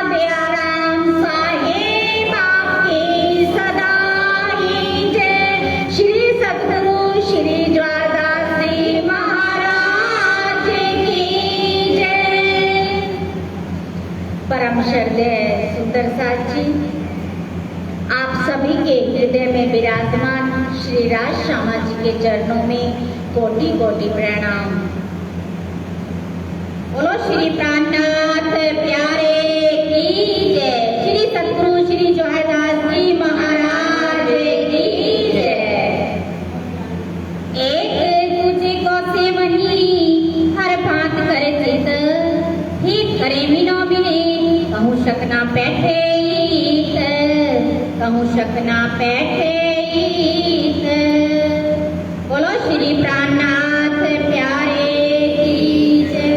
दयाराम साहेब आपकी सदा ही जय। श्री सतगुरु श्री ज्वारदास जी महाराज की जय। परम श्रद्धेय सुंदर साथ जी, आप सभी के हृदय में विराजमान श्री राज श्यामा जी के चरणों में कोटि कोटि प्रणाम। बोलो श्री प्राणनाथ प्यारे की जय। श्री सतगुरु श्री ज्वारदास जी महाराज की जय। एक तुझे को सेवनी हर भांत करे चित, हित करे मिनो मिने कहूँ शकना बैठे, कहूँ शकना बैठे। बोलो श्री प्राणनाथ प्यारे की जय।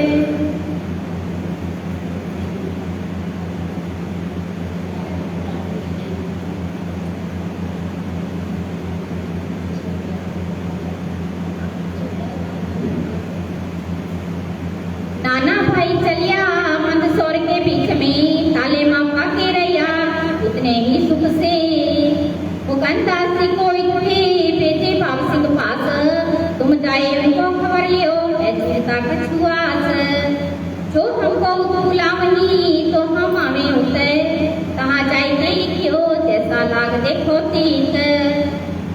नाना भाई चलिया मंदसौर के बीच में, ताले माँ के रैया उतने ही सुख से। मुकंदासी कोई कोई बेटे बाप सिंह पास, तुम जाए उनको खबर लियो ऐसे ताकत छुआस। जो हमको बुलावनी तो हम आवे उते, कहाँ जाए नहीं क्यों जैसा लाग देखो तीत।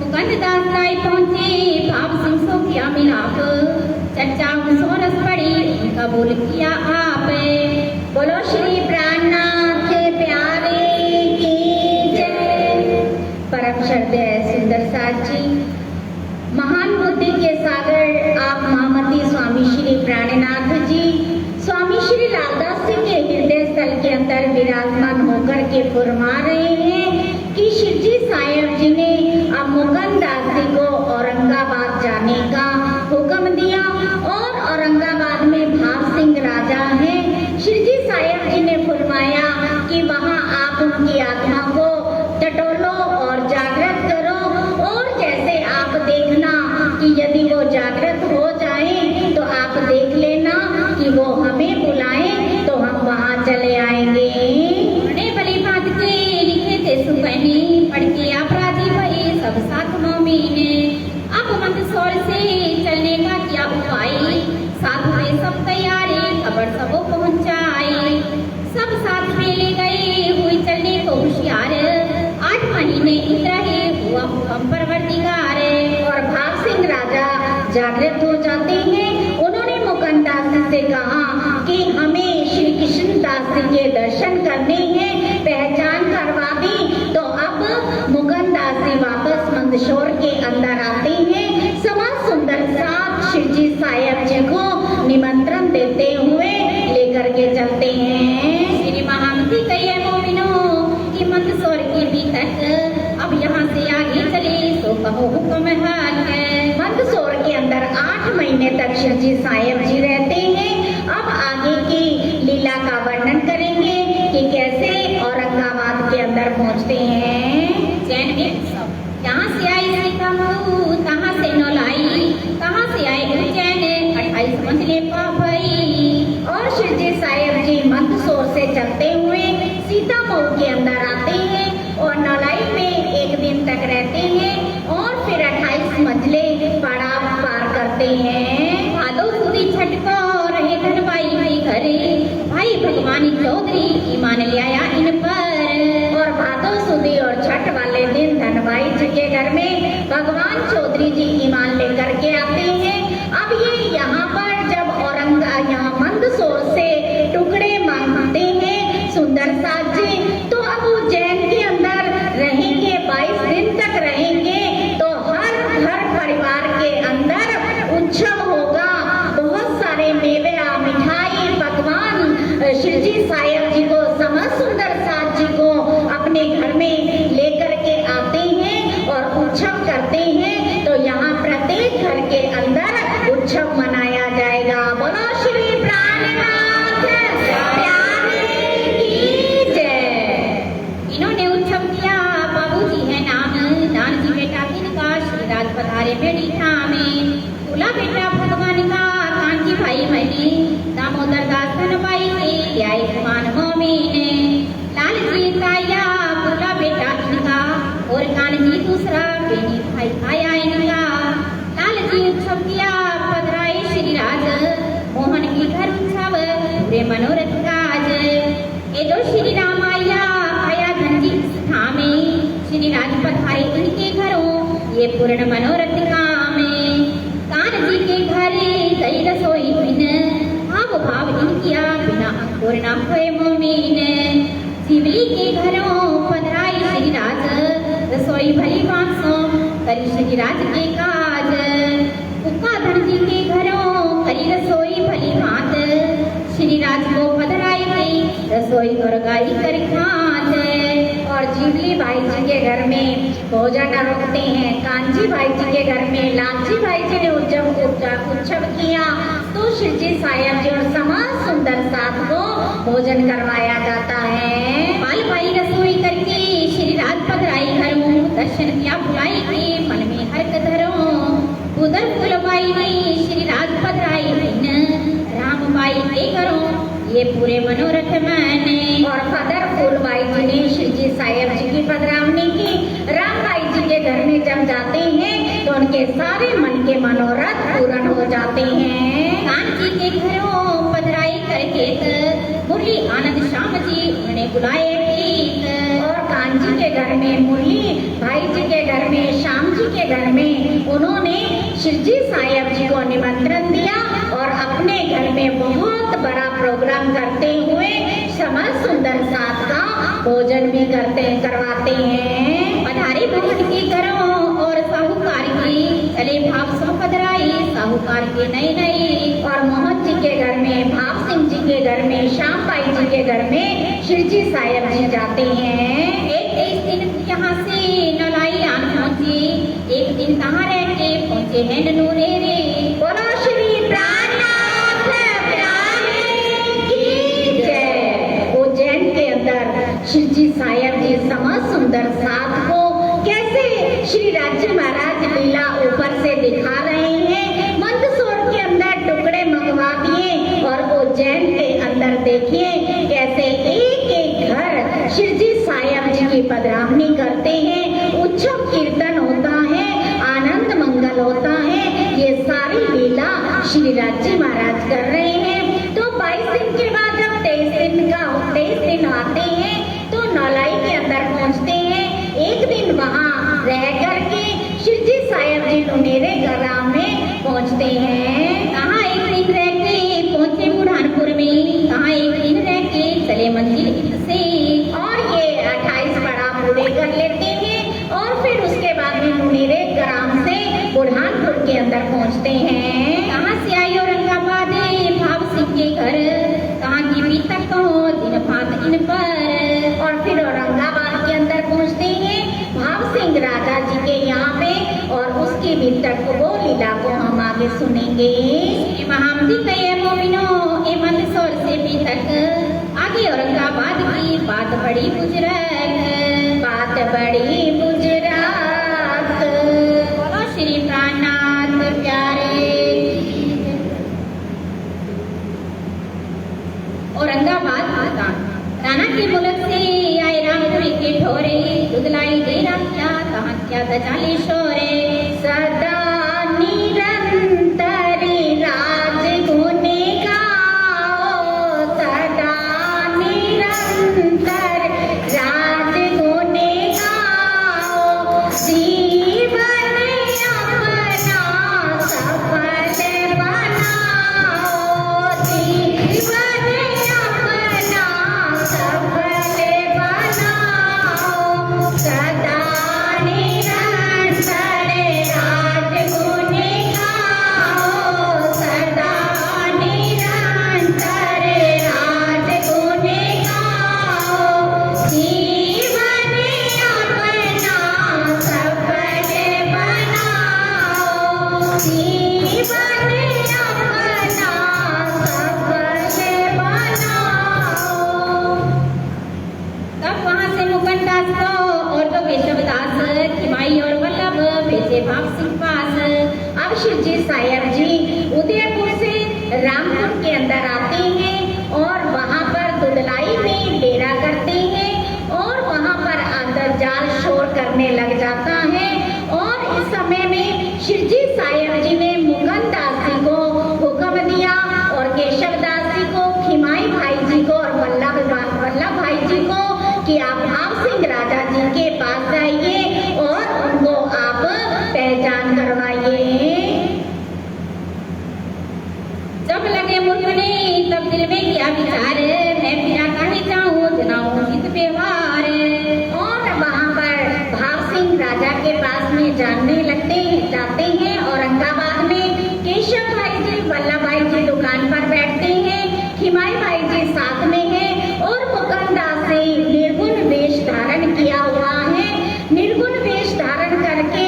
मुकंदास राय पहुंचे बाप सिंह सो किया मिलाप, चर्चा सोरस पड़ी उनका बोल किया आप। बोलो श्री प्राणनाथ प्यारे की जय। परम श्रद्धेय सुंदर साथ जी, महान बुद्धि के सागर आप महामती स्वामी श्री प्राणनाथ जी स्वामी श्री लालदास जी के हृदय स्थल के अंदर विराजमान होकर के फरमा रहे हैं कि शिवजी साहेब जी ने अब मुकंदास जी को औरंगाबाद जाने का हुक्म दिया और औरंगाबाद में भाव सिंह राजा हैं। शिवजी साहेब जी ने फरमाया कि वहाँ आप उनकी आत्मा को टटोलो और जागृत करो, और जैसे आप देखना कि यदि वो जागृत हो जाए तो आप देख लेना कि वो हमें बुलाएं तो हम वहाँ चले आएंगे। बड़े भली बात के लिखे थे सुपहनी, पढ़ के अपराधी भई सब साथ मोमीने। अब मंदसौर से चलने का क्या उपाय, साथ में सब तैयारी खबर सबको पहुँचाई। सब साथ में ले गए हुई चलने को होशियार, 8 महीने इतरे हुआ हुक्म परवरदिगार। और भाव सिंह राजा जागृत हो जाते हैं। उन्होंने मुकंदास से कहा कि हमें श्री कृष्ण दास जी के दर्शन करने हैं, पहचान करवा दी। तो अब मुकंदास वापस मंदसौर के अंदर आते हैं। समा सुंदर साथ शिवजी साहेब जी को निमंत्रण देते हुए लेकर के चलते हैं। श्री महामती कहिए मोमिनो कि मंदसौर के भीतर अब यहाँ से आगे चले तो कहो हुक्म है। मंदसौर के अंदर 8 महीने तक शिवजी साहेब जी रहते हैं। अब आगे की लीला का वर्णन करेंगे कि कैसे औरंगाबाद के अंदर पहुँचते हैं। जैन में यहाँ से आई सीता महू, कहाँ से नौलाई, कहाँ से आए उज्जैन, 28 मंजिले पाई। और शिवजी साहेब जी मंदसौर से चलते हुए सीता महू के अंदर आते हैं और नौलाई में 1 दिन तक रहते हैं और फिर 28 मंजिले पड़ाव पार करते हैं। भादो सुदी छठको रहे धनबाई भाई घरे, भाई भगवानी चौधरी ईमान ले आया इन पर। और भादो सुदी और छठ वाले दिन धनबाई जी के घर में भगवान चौधरी जी ईमान लेकर के आते हैं। अब ये यहाँ पर जब यहाँ मंदसौर से टुकड़े मांगते हैं सुंदर साथ जी, तो अब उज्जैन के अंदर रहेंगे, 22 दिन तक रहेंगे। तो हर घर परिवार के अंदर उत्सव होगा, बहुत सारे मेवे मिठाई पकवान शिवजी साहेब जी को समा सुंदर साथ जी को अपने घर में लेकर के आते हैं और उत्सव करते हैं। तो यहाँ प्रत्येक घर के अंदर उत्सव मनाया जाएगा। बोलो श्री प्राणनाथ प्यारे की जय। राम आया धन जी थामे, श्री राजपथ आए इनके घरों ये पूर्ण मनोरथ कामे। कान जी के घरे गई रसोई बिन, भाव भाव इनकिया बिना अंकुर न हुए मोमीन। शिवली के घरों पधराई श्री राज, रसोई भली बांसों करी श्री राज के काज। कुका धन जी के घरों करी रसोई भली भांत, श्री राज को पधराई गई रसोई और गाई कर खात। और जीवली भाई जी के घर में भोजन रोकते हैं। कांजी भाई जी के घर में लांची भाई जी ने उत्सव किया तो शिवजी सायब जी और समस्त सुंदर साथ को भोजन करवाया जाता है। बाल भाई रसोई करके श्री राज पधराई घरों, दर्शन किया बुलाई के मन में हर्क धरो। उधर फुलबाई ने श्री राज पधराई बिन, राम बाई के घरों ये पूरे मनोरथ माने। और फदर फूलबाई जी ने शिवजी सायब जी की पधरावनी की। राम भाई जी के घर में जब जाते हैं तो उनके सारे मन के मनोरथ पूर्ण हो जाते हैं। कांची के घरों पधराई करके मुरली आनंद श्याम जी उन्हें बुलाए प्रीत। और कांजी के घर में मुरली भाई जी के घर में श्याम जी के घर में उन्होंने शिवजी सायब जी को निमंत्रण दिया और अपने घर में बहुत बड़ा प्रोग्राम करते हुए समस्त सुंदर साथ का भोजन भी करवाते हैं। पधारे भवन के घरों और साहूकार की चले भाव सो पधराई, साहूकार के नई नई। और मोहन जी के घर में, भाव सिंह जी के घर में, श्याम भाई जी के घर में शिवजी सायब जी जाते हैं। एक दिन यहाँ से नलाई आन पहुँचे, एक दिन कहाँ रह के पहुँचे हैं नूरे रे। बोलो श्री प्राणनाथ प्यारे की जय। उज्जैन के अंदर शिवजी सायब जी समस्त सुंदर साथ को कैसे श्री राज्य महाराज लीला ऊपर से दिखा रहे हैं। मंदसौर के अंदर टुकड़े मंगवा दिए और उज्जैन के अंदर देखिए कैसे एक एक घर शिवजी सायब जी की पधरावनी करते हैं। उत्सव कीर्तन होता है, आनंद मंगल होता है। ये सारी लीला श्री राज्य महाराज कर रहे हैं। तो 22 दिन के बाद जब 23 दिन आते हैं तो नौलाई के अंदर पहुंचते हैं। एक दिन वहाँ रह करके शिवजी सायब जी लुनेरे ग्राम में पहुंचते हैं। कहाँ एक दिन रह के पहुँचे बुरहानपुर में, कहाँ एक दिन रह के चले मंदिर से। और ये 28 पड़ा पूरे कर लेते हैं और फिर उसके बाद में लुनेरे ग्राम से बुरहानपुर के अंदर पहुंचते हैं। कहाँ से आई औरंगाबाद भाव सिंह के घर, कहाँ की बीतक हो दिन भात इन पर। और फिर औरंगाबाद के अंदर पहुंचते हैं भाव सिंह राजा जी के यहाँ पे और उसकी भी तक वो लीला को हम आगे सुनेंगे। महामदी कहे मोमिनो ए मंदसौर से भी तक आगे औरंगाबाद की बात बड़ी गुजरात, बात बड़ी गुजरात। बोलो श्री प्राणनाथ प्यारे। औरंगाबाद राणा के मुल्क से आए रामपुरी के ठोरे, दुदलाई दे राखिया कहाँ क्या दजाले शोरे। सदा निरंतर राज गुण गाओ, सदा निरंतर राज गुण गाओ। जीवन अपना सफल बनाओ, जीवन अपना सफल बनाओ। सदा निरंतर राज गुण गाओ, सदा निरंतर राज गुण गाओ। जीवन अपना सफल बनाओ, जीवन अपना सफल बनाओ। तब वहाँ से मुकंदास को और तो केशवदास खिमाई और वल्लभ भेजे भाव सिंह पास। अब शिवजी सायब जी उदयपुर से रामपुर के अंदर आते हैं और वहाँ पर दुदलाई में डेरा करते हैं और वहाँ पर अंतरजाल शोर करने लग जाता है। और इस समय में शिवजी सायब जी ने मुकंदास जी को हुक्म दिया और केशवदास जी को, खिमाई भाई जी को और वल्लभ भाई जी को कि आप भाव सिंह राजा जी के पास जाइए और उनको आप पहचान करवाइए। जब लगे मुझने तब दिल में किया विचार, मैं बिना कहे जाऊं जनाऊं हित व्यवहार। और वहाँ पर भाव सिंह राजा के पास में जाते हैं औरंगाबाद में केशव भाई जी, वल्लभ भाई जी दुकान पर बैठते हैं, खिमाई भाई जी साथ में है और मुकुंददास से निर्गुण वेश धारण किया हुआ है। निर्गुण वेश धारण करके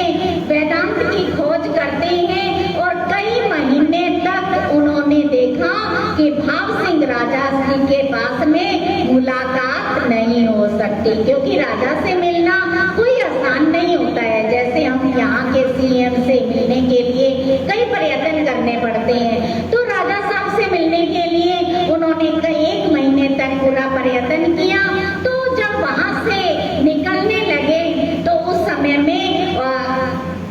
वेदांत की खोज करते हैं और कई महीने तक उन्होंने देखा कि भाव सिंह राजा जी के पास में मुलाकात नहीं हो सकती, क्योंकि राजा से मिलना कोई आसान नहीं होता है। जैसे हम यहाँ के सीएम से मिलने के लिए कई प्रयत्न करने पड़ते हैं, तो राजा साहब से मिलने के लिए उन्होंने 1 महीने तक पूरा प्रयत्न किया। तो जब वहाँ से निकलने लगे तो उस समय में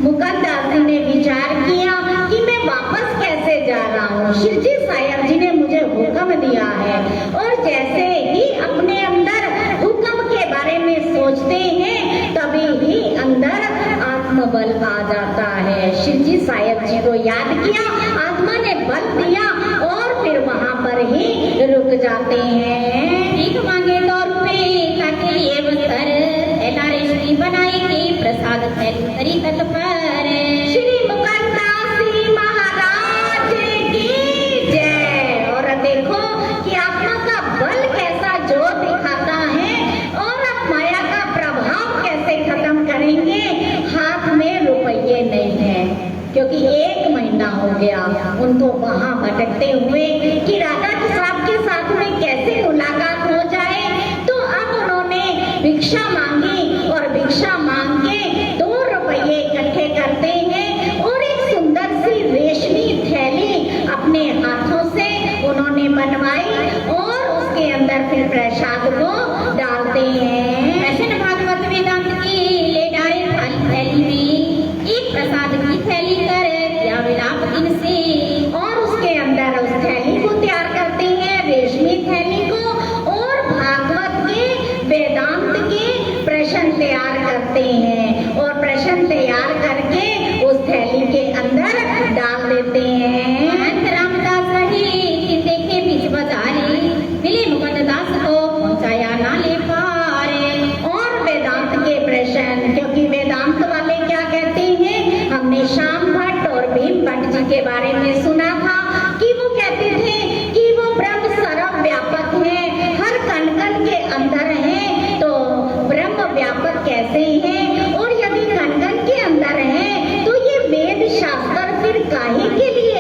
मुकुंददास जी ने विचार किया कि मैं वापस कैसे जा रहा हूँ, शिरजी साहिब जी ने मुझे हुक्म दिया है। और जैसे ही अपने अंदर हुक्म के बारे में सोचते हैं तभी ही अंदर आत्मबल आ जाता है। शिरजी साहिब जी को याद किया, आत्मा ने बल दिया और फिर वहाँ पर ही रुक जाते हैं। भीख मांगे तौर पे ताके लिए वस्त्र, थैला रेशमी बनाएगी प्रसाद थैली करी तल पर। श्री मुकुंददास जी महाराज की जय। और देखो कि आत्मा का बल कैसा जो दिखाता है और आप माया का प्रभाव कैसे खत्म करेंगे। हाथ में रुपये नहीं है, क्योंकि 1 महीना हो गया उनको वहाँ भटकते हुए कि राजा साहब के साथ में कैसे मुलाकात हो जाए। तो अब उन्होंने भिक्षा मांगी और भिक्षा मांग के 2 रुपये इकट्ठे करते हैं और एक सुंदर सी रेशमी थैली अपने हाथों से उन्होंने बनवाई और उसके अंदर फिर प्रसाद को डालते हैं। दर्शन भागवत वेदांत की ले डाले थाली थैली में, एक प्रसाद की थैली कर क्या विलाप दिन से। और उसके अंदर उस थैली को तैयार करते हैं, रेशमी थैली को, और भागवत के वेदांत के प्रश्न तैयार करते हैं और प्रश्न तैयार करके उस थैली के अंदर डाल देते हैं। महंत रामदास रहे कि देखे बीच बाजारे, मिले मुकुंददास को पहुंचाया नाले पारे। और वेदांत के प्रश्न, क्योंकि वेदांत वाले क्या कहते हैं, हमने श्याम भट्ट और भीम भट्ट जी के बारे में सुना था कि वो कहते थे कि वो ब्रह्म सर्व व्यापक है, हर कण कण के अंदर है। तो ब्रह्म व्यापक कैसे है, और यदि कण कण के अंदर है तो ये वेद शास्त्र फिर काहे के लिए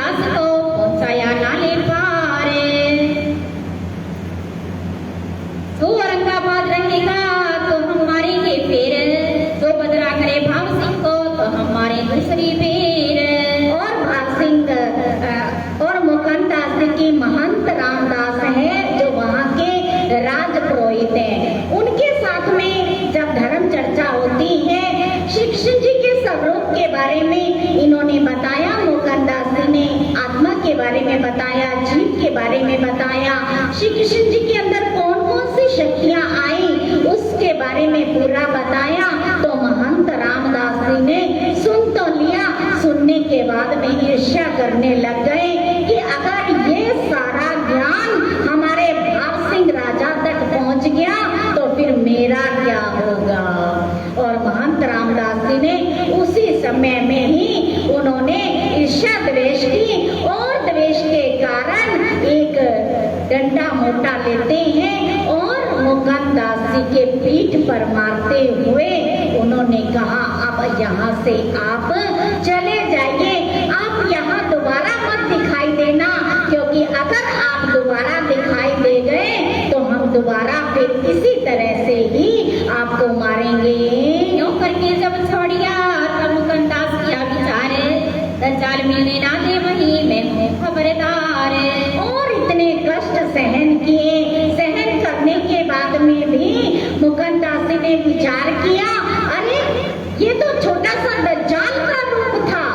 दास को पहुंचाया नाले पार। जो औरंगाबाद रहेगा तो हम मारेंगे फिर, जो बदला करे भाव सिंह को तो हम मारे दूसरी बेर। और भाव सिंह और मुकंदास की महंत रामदास है जो वहाँ के राज पुरोहित हैं। उनके साथ में जब धर्म चर्चा होती है, श्री कृष्ण जी के स्वरूप के बारे में इन्होंने बताया। मुकंदास ने आत्मा के बारे में बताया, जीव के बारे में बताया, श्री कृष्ण जी के अंदर कौन कौन सी शक्तियाँ आई उसके बारे में पूरा बताया। तो महंत रामदास जी ने सुन तो लिया, सुनने के बाद में ईर्ष्या करने लग गए कि अगर ये सारा ज्ञान हमारे भाव सिंह राजा तक पहुंच गया तो फिर मेरा क्या होगा। और महंत रामदास जी ने उसी समय में ही उन्होंने ईर्ष्या द्वेष की और द्वेष के कारण एक डंडा मोटा लेते हैं और मुकंदास जी के पीठ पर मारते हुए उन्होंने कहा, अब यहाँ से आप चले जाइए, आप यहाँ दोबारा मत दिखाई देना, क्योंकि अगर आप दोबारा दिखाई दे गए तो हम दोबारा फिर इसी तरह से ही आपको मारेंगे। यूं करके जब छोड़िया तब मुकंदास किया विचार, दज्जाल मिलने ना दे वहीं मैं हूँ खबरदार। और इतने कष्ट सहन किए, सहन करने के बाद में भी मुकंदास ने विचार किया, अरे ये तो छोटा सा दज्जाल का रूप था,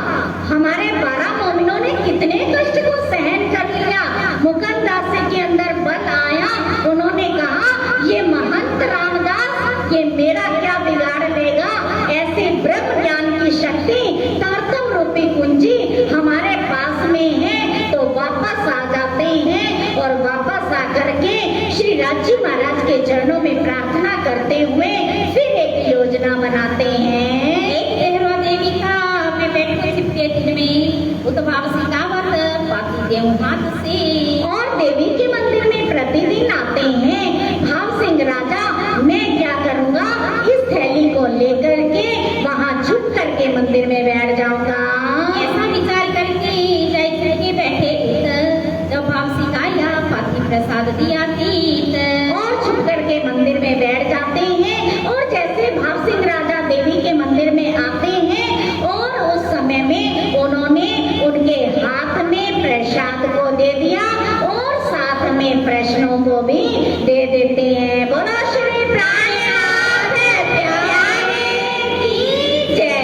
हमारे 12 मोमिनों ने कितने कष्ट को सहन कर लिया। मुकंदास के अंदर बल आया, उन्होंने कहा ये महंत रामदास ये मेरा क्या बिगाड़ लेगा। ऐसे ब्रह्म ज्ञान की शक्ति तारतम रूपी कुंजी हमारे पास में है, तो वापस आ जाते हैं और वापस आकर के श्री राजी महाराज के चरणों में प्रार्थना करते हुए फिर एक योजना बनाते हैं। एक देहरा देवी का मैं बैठे छिपके दिन में उद्भाव सिखावत बाकी देव हाथ से। और देवी के मंदिर में प्रतिदिन आते हैं। भाव सिंह राजा मैं क्या करूँगा, इस थैली को लेकर के वहाँ झुक करके मंदिर में बैठ जाऊंगा। ऐसा विचार करके जय के बैठे उत, जब भाव सिखाया पाती प्रसाद दिया तीत। और झुक करके मंदिर में बैठ जाते हैं। और जैसे भाव सिंह राजा देवी के मंदिर में आते हैं और उस समय में उन्होंने उनके हाथ में प्रसाद को दे दिया और साथ में प्रश्नों को भी दे देते हैं। बोलो श्री प्राणनाथ प्यारे की जय।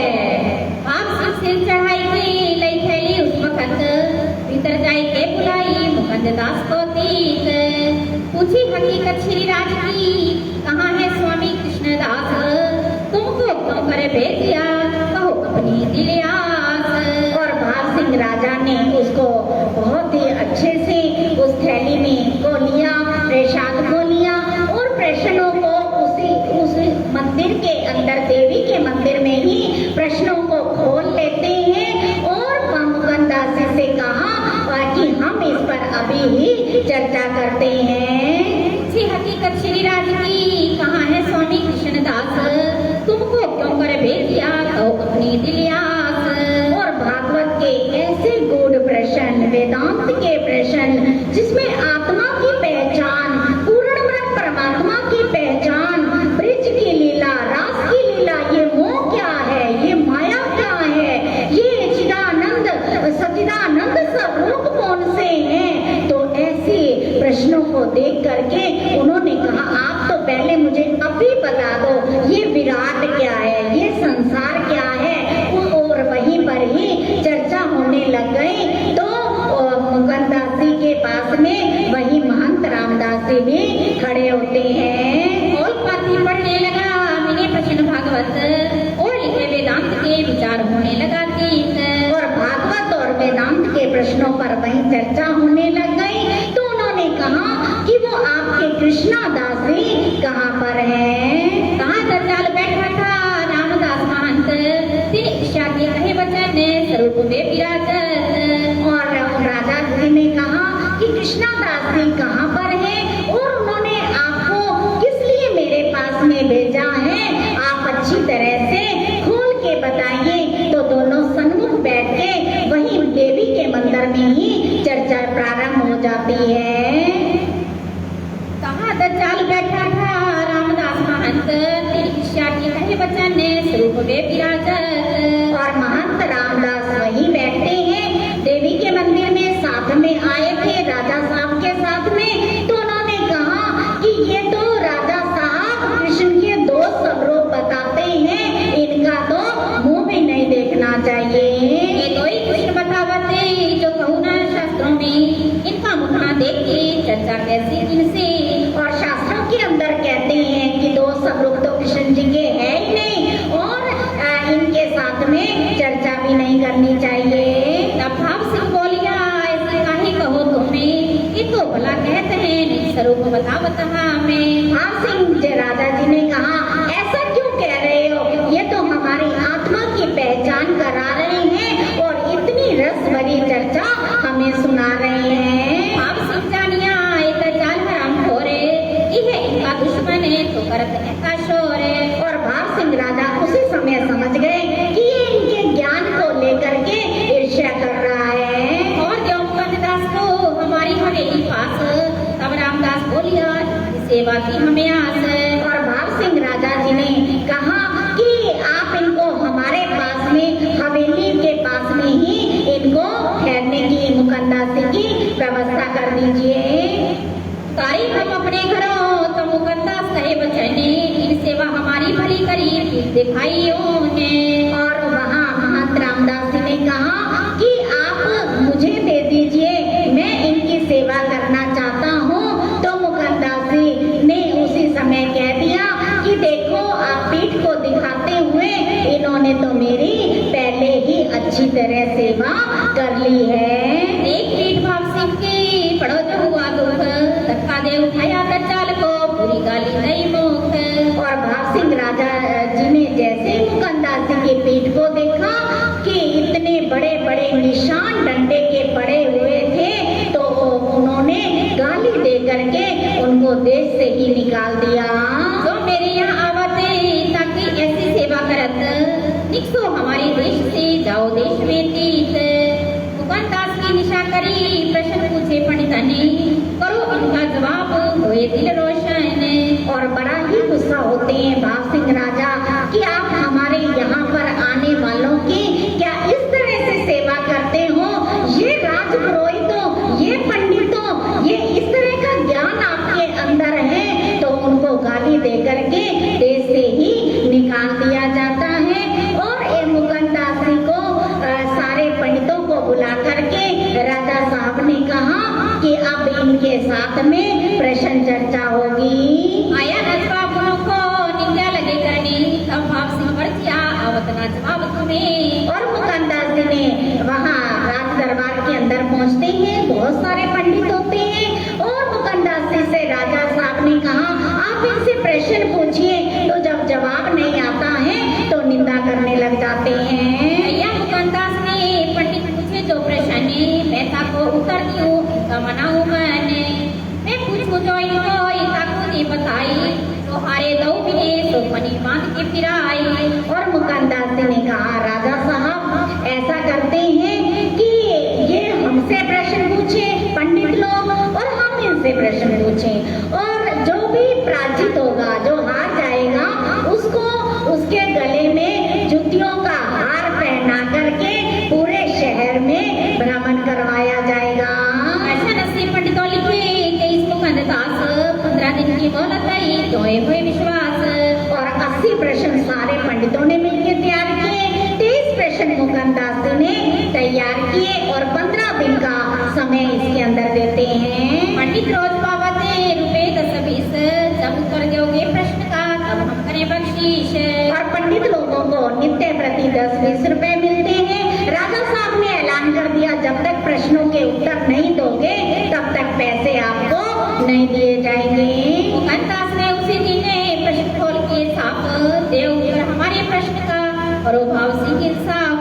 आप सिर चढ़ाई के लई थैली उस वक्त भीतर जाए के बुलाई मुकंददास को तीत। पूछी हकीकत श्री राज की, कहाँ है स्वामी कृष्णदास, तुमको क्यों करे भेज दिया, कहो अपनी दिल आस। और भाव सिंह राजा ने उसको बहुत ही अच्छे से उस थैली में को लिया, प्रसाद को लिया और प्रश्नों को उस मंदिर के अंदर देवी के मंदिर में ही प्रश्नों को खोल लेते हैं। और मुकंदास से कहा कि हम इस पर अभी ही चर्चा करते हैं। जी हकीकत श्री राज की, कहाँ है स्वामी कृष्णदास, तुमको क्यों करे भेज दिया, कहो अपनी दिल आस। और भागवत के ऐसे गूढ़ प्रश्न, वेदांत के प्रश्न जिसमें आत्मा की पहचान, पूर्ण ब्रह्म परमात्मा की पहचान, ब्रज की लीला, रास की लीला, ये मोह क्या है, ये माया क्या है, ये चिदानंद सच्चिदानंद स्वरूप कौन से हैं। तो ऐसे प्रश्नों को देख करके उन्होंने कहा, आप तो पहले मुझे अभी बता दो ये विराट क्या है, ये संसार क्या है। और वहीं पर ही चर्चा होने लग गई। तो मुकंदास जी के पास में वही महंत रामदास जी भी खड़े होते हैं। और पाती पढ़ने लगा मैंने प्रश्न भागवत और लिखे वेदांत के विचार होने लगा तीत। और भागवत और वेदांत के प्रश्नों पर वही चर्चा होने लग गई। तो उन्होंने कहा कि वो आपके कृष्णदास जी कहाँ पर हैं। कहाँ दज्जाल बैठा था रामदास महंत, तिन ईशा के कहे वचन स्वरूप में विराजत। और राजा जी ने कहा कि कृष्णदास जी कहाँ पर हैं और उन्होंने आपको किस लिए मेरे पास में भेजा है, आप अच्छी तरह से खोल के बताइए। तो दोनों सन्मुख बैठ के वही देवी के मंदिर में जाती है। कहाँ दज्जाल बैठा था रामदास महंत, तेरी शादी कहे बचन ने स्वरूप वे विराजत। और महंत रामदास वही बैठे हैं देवी के मंदिर में, साथ में आए थे राजा साहब के साथ में। तो उन्होंने कहा कि ये तो राजा साहब कृष्ण के दो स्वरूप बताते हैं, इनका तो मुंह भी नहीं देखना चाहिए। ये दो ही कृष्ण बतावते जो कहूँ ना शास्त्रों में, इनका मुखड़ा देख के चर्चा कैसी इनसे। और शास्त्रों के अंदर कहते हैं कि दो स्वरूप तो कृष्ण जी के है ही नहीं, और इनके साथ में चर्चा भी नहीं करनी चाहिए। तब भाव सिंह बोलिया, ऐसे काहे कहो तुम्हें, ये तो भला कहते हैं निज स्वरूप बतावत हमें। भाव सिंह जी राजा जी ने कहा, ऐसा क्यों कह रहे हो, ये तो हमारी आत्मा की पहचान करा रहे हैं और इतनी रस भरी चर्चा हमें सुना रहे हैं। भाव सिंह जानिया एक जाल हराम खोरे, यह इनका दुश्मन है तो करत ऐसा शोर है। और भाव सिंह राजा उसी समय समझ गए कि ये इनके ज्ञान को लेकर के ईर्ष्या कर रहा है। और जो मुकंददास को हमारी हवेली पास, तब रामदास बोलिया सेवा की हमें आस। और भाव सिंह राजा जी ने कहा कि आप इनको हमारे पास में हवेली के पास में ही इनको ठहरने की मुकंदासी की व्यवस्था कर दीजिए। तारीफ हम अपने घरों तो मुकंदास कहे बचने, इन सेवा हमारी भली करी दिखाई उन्हें। और वहाँ महंत रामदास जी ने कहा कि आप मुझे दे दीजिए, मैं इनकी सेवा करना चाहता हूँ। तो मुकंदासी ने उसी समय कह दिया कि देखो आप पीठ को दिखाते हुए इन्होंने तो मेरी पहले ही अच्छी तरह सेवा कर ली है। एक पीठ भाव सिंह की पड़ो जो हुआ दुख, धक्का दे उठाया दज्जाल को पूरी गाली नहीं मुख। और भाव सिंह राजा जी ने जैसे मुकंदासी की पीठ को देखा कि इतने बड़े बड़े निशान डंडे के पड़े हुए थे, तो उन्होंने गाली दे करके उनको देश से ही निकाल दिया। तो मेरे यहाँ आवते ताकि ऐसी सेवा करत, निकसो हमारे देश से जाओ देश में तीत। मुकंदास की निशा करी प्रश्न पूछे पंडित ने, करो इनका जवाब होए दिल रोशन। और बड़ा ही गुस्सा होते हैं भाव सिंह राजा कि आप हमारे यहाँ पर आने वालों की क्या इस तरह से सेवा करते हो। ये राजपुरोहितों, ये पंडितों, ये इस तरह का ज्ञान आपके अंदर है, तो उनको गाली दे करके देश से ही निकाल दिया जाता है। और ये मुकंदासी को सारे पंडितों को बुला करके राजा साहब ने कहा कि अब इनके साथ में प्रश्न चर्चा होगी। आया नजवाबों को निंदा लगे करनी, तब भाव सिंह बरसिया आवत ना जवाब तुम्हें। और मुकंदास जी ने वहाँ राज दरबार के अंदर पहुँचते हैं, बहुत सारे पंडित होते हैं। और मुकंदास जी से राजा साहब ने कहा आप इनसे प्रश्न पूछिए, तो जब जवाब नहीं आता है तो निंदा करने लग जाते हैं। या मुकंदास ने पंडित पूछे जो प्रश्न, मैं ताको उत्तर दूं इनका मनाऊं मैंने। मैं पूछूं जो इनको ताको ने बताई, तो हारे दो भी तो मनी बांध के फिराई। और मुकंदास जी ने कहा राजा साहब ऐसा करते हैं कि ये हमसे प्रश्न पूछे पंडित लोग और हम इनसे प्रश्न पूछें, और जो भी पराजित होगा, जो हार जाएगा, उसको उसके गले में जुतियों का हार पहना करके पूरे शहर में भ्रमण करवाया जाएगा। ऐसा नसीब पंडितों लिखे कि इस मुकंदास 15 दिन की मोहलत आई, जोए हुए विश्वास। और 80 प्रश्न सारे पंडितों ने मिलकर तैयार किए, 23 प्रश्न मुकंदास जी ने तैयार किए और 15 दिन का समय इसके अंदर देते हैं। पंडित रोज पावते रुपए 10-20, जब उत्तर दोगे प्रश्न का तब हम करें बख्शीश। और पंडित लोगों को नित्य प्रति 10-20 रुपए मिलते हैं। राजा साहब ने ऐलान कर दिया जब तक प्रश्नों के उत्तर नहीं दोगे तब तक पैसे आपको नहीं दिए जाएंगे। मुकंदास ने उसी दिन प्रश्न खोल के साफ देव उत्तर हमारे प्रश्न का, करो भाव सिंह इंसाफ।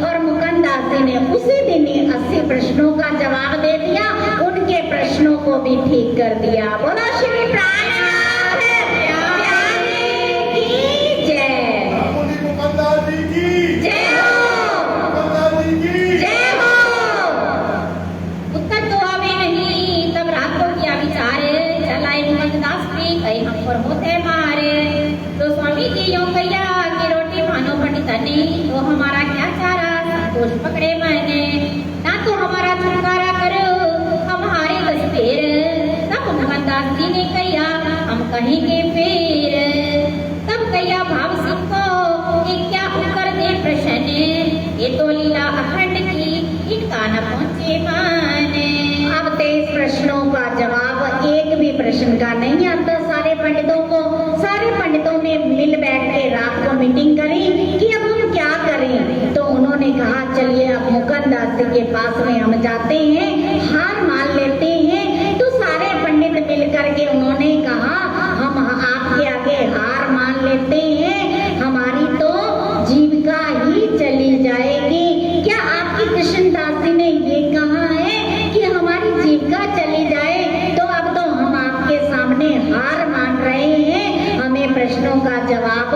और मुकंदास जी ने उसी दिन ही 80 प्रश्नों का जवाब दे दिया, उनके प्रश्नों को भी ठीक कर दिया। बोलो श्री प्राणनाथ प्यारे की जय। मुकंदास जी की जय हो, मुकंदास जी की जय हो। उत्तर तो आवे नहीं प्रश्न का नहीं आता सारे पंडितों को। सारे पंडितों ने मिल बैठ के रात को मीटिंग करी कि अब हम क्या करें। तो उन्होंने कहा चलिए अब मुकंदास जी के पास में हम जाते हैं, हार मान लेते हैं। तो सारे पंडित मिल करके उन्होंने कहा हम आपके आगे हार मान लेते हैं, हमारी तो जीविका ही चली जाएगी। क्या आपकी कृष्णदास जी ने ये कहा है कि हमारी जीविका चली जाए? तो अब तो हम आपके सामने हार मान रहे हैं, हमें प्रश्नों का जवाब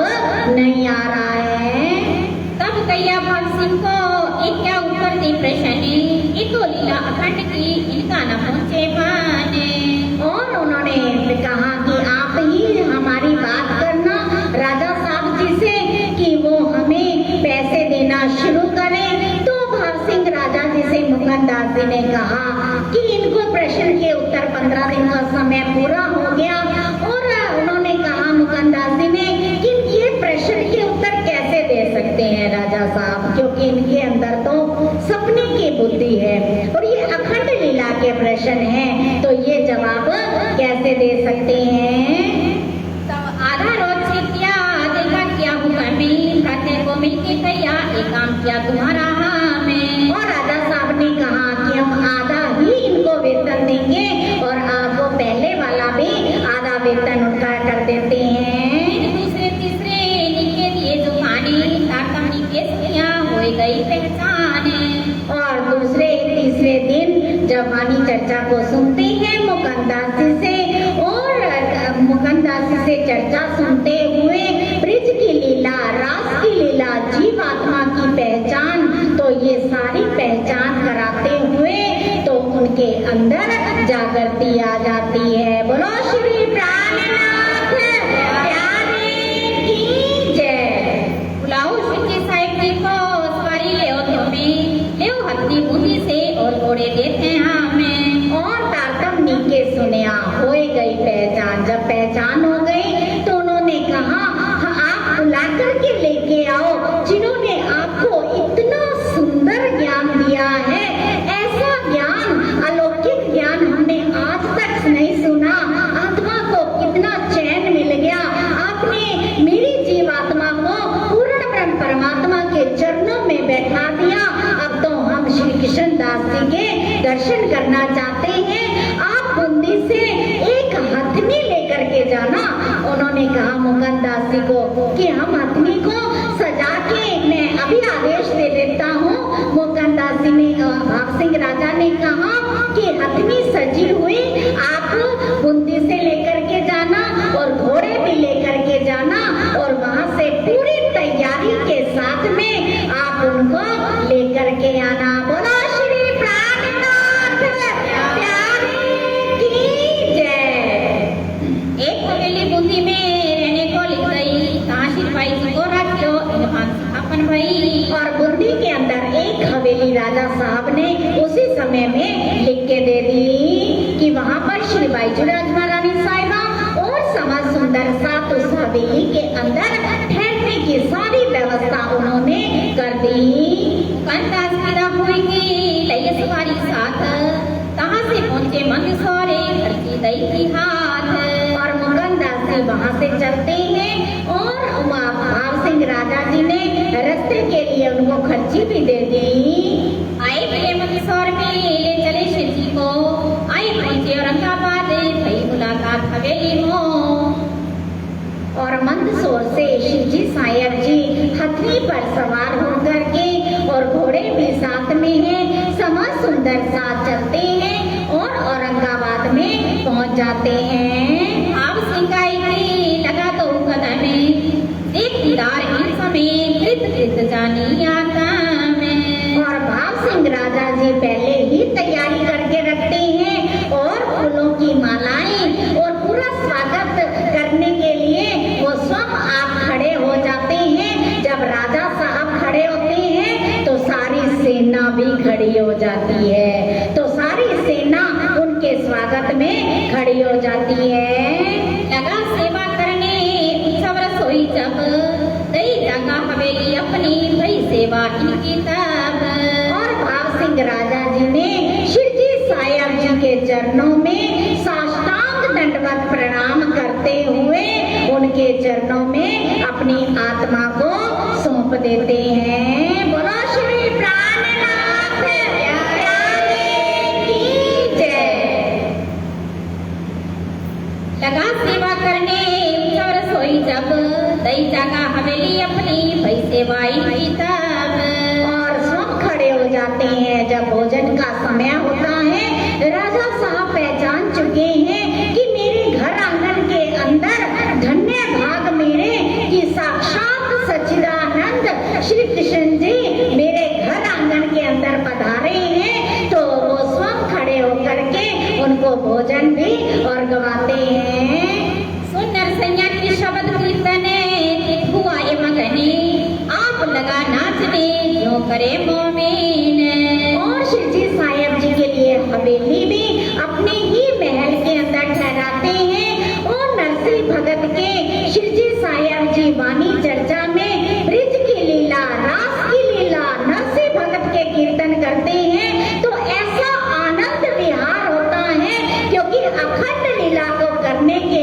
नहीं आ रहा है। तब कैया भाग सिंह को एक क्या उत्तर दी प्रश्न, ये तो लीला अखंड की इनका न पहुंचे पाने। और उन्होंने कहा कि आप ही हमारी बात करना राजा साहब जी से कि वो हमें पैसे देना शुरू करें। तो भाव सिंह राजा जी से मुकंदास जी ने कहा कि इनको प्रश्न के उत्तर 15 दिन का समय पूरा हो गया। और उन्होंने कहा मुकंदास जी ने कि ये प्रश्न के उत्तर कैसे दे सकते हैं राजा साहब, क्योंकि इनके अंदर तो सपने की बुद्धि है और ये अखंड लीला के प्रश्न हैं, तो ये जवाब कैसे दे सकते हैं। तब आधा रोज से क्या देखा क्या हुआ मैं, खाते को मिलके कैया एक काम किया तुम्हारा हमें। और राजा साहब ने कहा कि हम आधा ही इनको वेतन देंगे और आपको पहले वाला भी आधा वेतन उनका कर देते हैं। दूसरे तीसरे निके दिए जो खाने ताकम निके सखियां हो गई पहचाने। और दूसरे तीसरे दिन जब वाणी चर्चा को सुनते हैं मुकंदास जी से, और मुकंदास जी से चर्चा सुनते हुए ब्रिज की लीला, रास की लीला, जीवात्मा की पहचान, तो ये सारी पहचान कराते हुए तो उनके अंदर जागृति आ जाती है। बोलो श्री प्राणनाथ प्यारे की जय। बुलाओ सच्चे साहिब जी को सवारी ले तुम्हें, ले हथनी बूंदी से और घोड़े देते हैं हमें। और तारतम नीके सुनिया हो गई पहचान। जब पहचान हो गई तो उन्होंने कहा हाँ, आप बुला करके लेके आओ जिन्होंने आपको इतना सुंदर ज्ञान दिया है। ऐसा ज्ञान, अलौकिक ज्ञान हमने आज तक नहीं सुना। आत्मा को कितना चैन मिल गया, आपने मेरी जीवात्मा को पूर्ण ब्रह्म परमात्मा के चरणों में बैठा दिया। अब तो हम श्री कृष्णदास जी के दर्शन करना चाहते हैं, आप बूंदी से एक हथनी लेकर के जाना। उन्होंने कहा मुकंदास जी को कि हम हथनी को सजा के मैं अभी आदेश दे देता हूँ। मुकंदास जी ने, भाव सिंह राजा ने कहा कि हथनी सजी हुई आप बूंदी से लेकर के जाना और घोड़े भी लेकर के जाना, और वहाँ से पूरी तैयारी के साथ में आप उनको लेकर के आना। बोलो श्री प्राणनाथ प्यारे की जय। एक हवेली बूंदी में रहने को लिख गई, कहाँ शिरपाई जी को रखो अपन भाई। और बूंदी के अंदर एक हवेली राजा साहब ने उसी समय में लिख के दे दी कि वहाँ पर श्री बाईजी राज महारानी साहिबा और समाज सुंदर साथ उस हवेली के अंदर ठहरने की सारी व्यवस्था उन्होंने कर दी। मुकंदास पैदा होएगी लइए सवारी साथ, कहाँ से पहुँचे मंदसौरे खर्ची दई की हाथ। और मुकंदास जी वहाँ से चलते हैं और भाव सिंह राजा जी ने रास्ते के लिए उनको खर्ची भी दे दी। आए थे मंदसौर में ले चले शिव जी को, आए पहुँचे औरंगाबाद भई मुलाकात हवेली में। और मंदसौर से शिवजी साहेब जी हथनी पर सवार होकर के, और घोड़े भी साथ में हैं, समाज सुंदर साथ चलते हैं और औरंगाबाद में पहुंच जाते हैं। आप सिंगाई की लगा तो कदम में, देख दीदार इन समय कृत कृत जानी आता में। और भाव सिंह राजा जी पहले ही तैयारी करके रखते हैं और फूलों की मालाएं और पूरा स्वागत करने के लिए वो सब आप खड़े हो जाते हैं। जब राजा साहब खड़े होते हैं तो सारी सेना भी खड़ी हो जाती है, तो सारी सेना उनके स्वागत में खड़ी हो जाती है। लगा सेवा करने उत्सव रसोई जब, दई जगह हवेली अपनी भई सेवा इनकी तब। और भाव सिंह राजा जी ने शिवजी साहेब जी के चरणों में साष्टांग दंडवत चरणों में अपनी आत्मा को सौंप देते हैं। बोलो श्री प्राणनाथ प्यारे की जय। लगा सेवा करने और रसोई जब दई जागा हवेली अपनी भई सेवाई की तब और सब खड़े हो जाते हैं जब भोजन का समय होता है। राजा साहब पहचान चुके हैं कि मेरे घर आंगन के अंदर धन्य भाग मेरे कि साक्षात सच्चिदानंद श्री कृष्ण जी मेरे घर आंगन के अंदर पधारे हैं। तो वो स्वयं खड़े होकर के उनको भोजन भी और गवाते हैं। सुन नरसैया की शब्द कीर्तन आए मगनी आप लगा नाचने जो करे मोमिन। और शिव जी साहेब जी के लिए हवेली भी अपने ही महल के अंदर ठहराते हैं। और नरसिंह भगत के शिव जी साहेब जी वाणी चर्चा में ब्रिज की लीला, रास की लीला, नरसिंह भगत के कीर्तन करते हैं तो ऐसा आनंद विहार होता है, क्योंकि अखंड लीला को करने के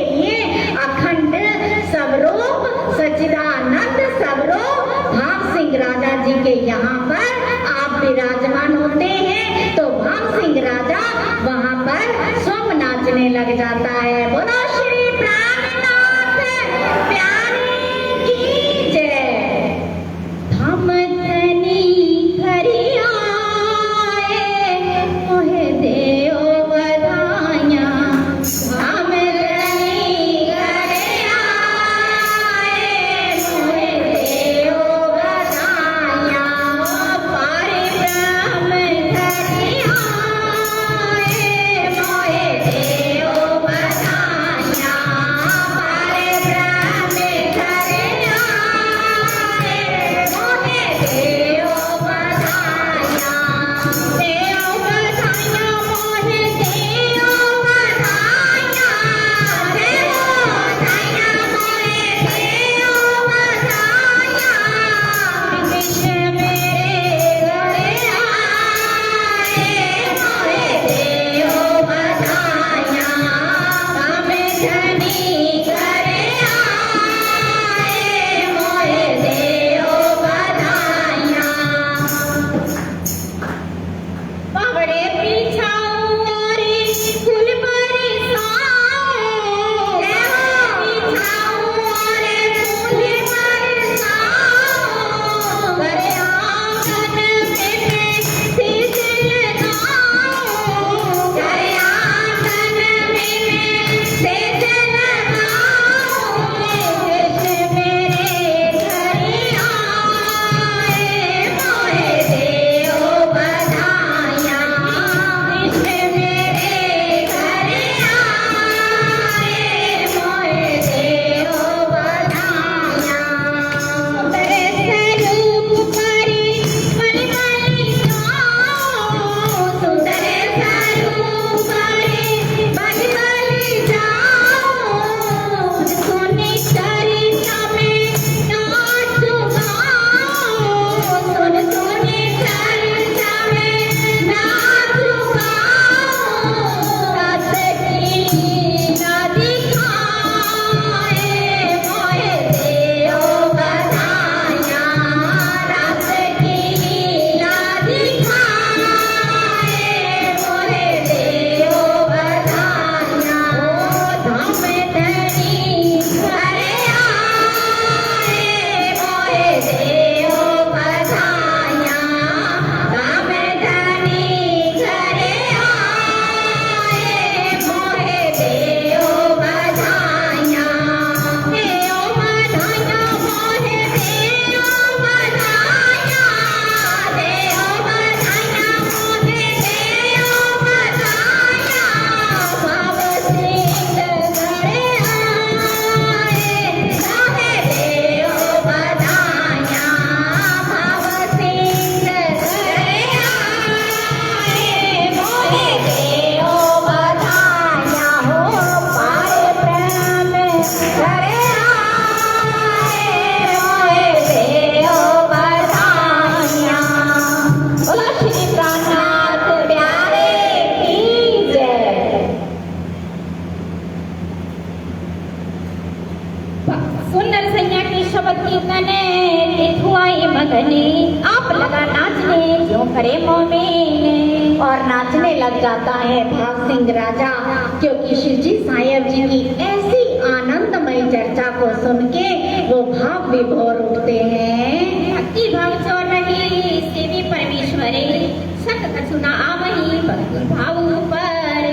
करने, आप लगा नाचने जो करे मोमेन। और नाचने लग जाता है भाव सिंह राजा, क्योंकि शिव जी साहेब जी की ऐसी आनंदमय चर्चा को सुन के वो भाव विभोर उठते हैं। भक्ति भाव चोर रही सेवी परमेश्वरे, सत कछुना आवही भक्ति भाव पर।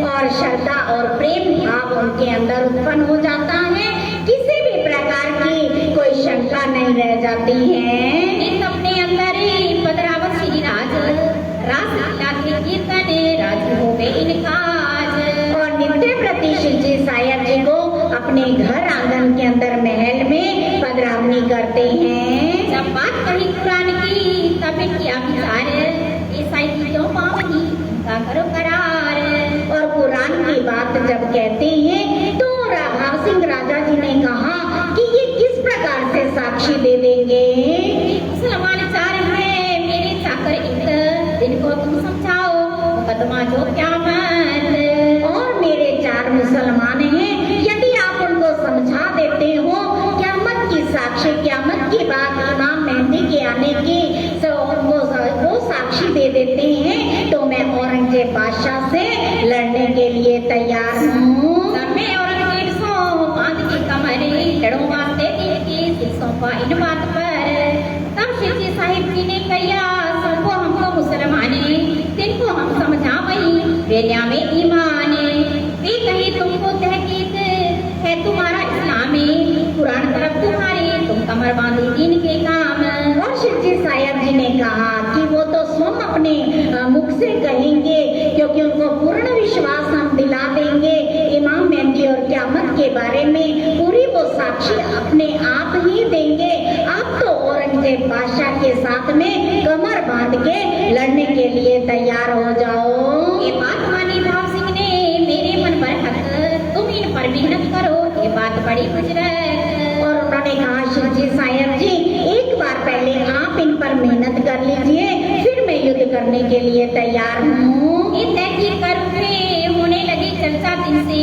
और श्रद्धा और प्रेम भाव उनके अंदर उत्पन्न हो जाता है, किसी भी प्रकार की कोई शंका नहीं रह जाती है। इस अपने अंदर ही पदरावत श्री राज, रास लीला के कीर्तन राज हो गए इनकाज। और नित्य प्रति शिव जी साहेब जी को अपने घर आंगन के अंदर महल में पधरावनी करते हैं। जब बात कही कुरान की तब किया विचार, ईसाई की क्यों पावनी इनका करो करार। और कुरान की बात जब कहते हैं तो भाव सिंह राजा जी ने कहा कि ये किस प्रकार से साक्षी दे देंगे। मुसलमान चार है मेरे चाकर इत, इनको तुम समझाओ मुकदमा जो क़यामत। और मेरे चार मुसलमान हैं, यदि आप उनको समझा देते हो क़यामत की साक्षी, क़यामत की बात इमाम मेहदी के आने की तो वो साक्षी दे देते हैं, तो मैं औरंगजेब बादशाह से लड़ने के लिए तैयार हूँ। मैं औरंगजेब सो बांध के कमरे लड़ों वास्ते की सिरसों का इन बात पर। तब शिव जी साहिब जी ने कहा सबको हमको मुसलमाने, तिनको हम समझा वही वेल्या में ईमाने। वे कहे तुमको तहकीक है तुम्हारा इस्लामी, कुरान तरफ तुम्हारे तुम कमर बांधे दीन के काम। और शिव जी साहेब जी ने कहा कि वो तो स्वयं अपने मुख से कहेंगे, क्योंकि उनको पूर्ण विश्वास हम दिला देंगे इमाम मेहदी और क़यामत के बारे में पूरी वो साक्षी अपने आप ही देंगे। आप तो औरंगजेब बादशाह के साथ में कमर बांध के लड़ने के लिए तैयार हो जाओ। ये बात मानी भाव सिंह ने मेरे मन पर हक, तुम इन पर मेहनत करो, ये बात बड़ी गुजरत। और उन्होंने कहा शिव जी साहेब जी एक बार पहले आप इन पर मेहनत कर लीजिए, फिर मैं युद्ध करने के लिए तैयार हूँ। ये तहकीर कर उठे होने लगी चर्चा दिन से,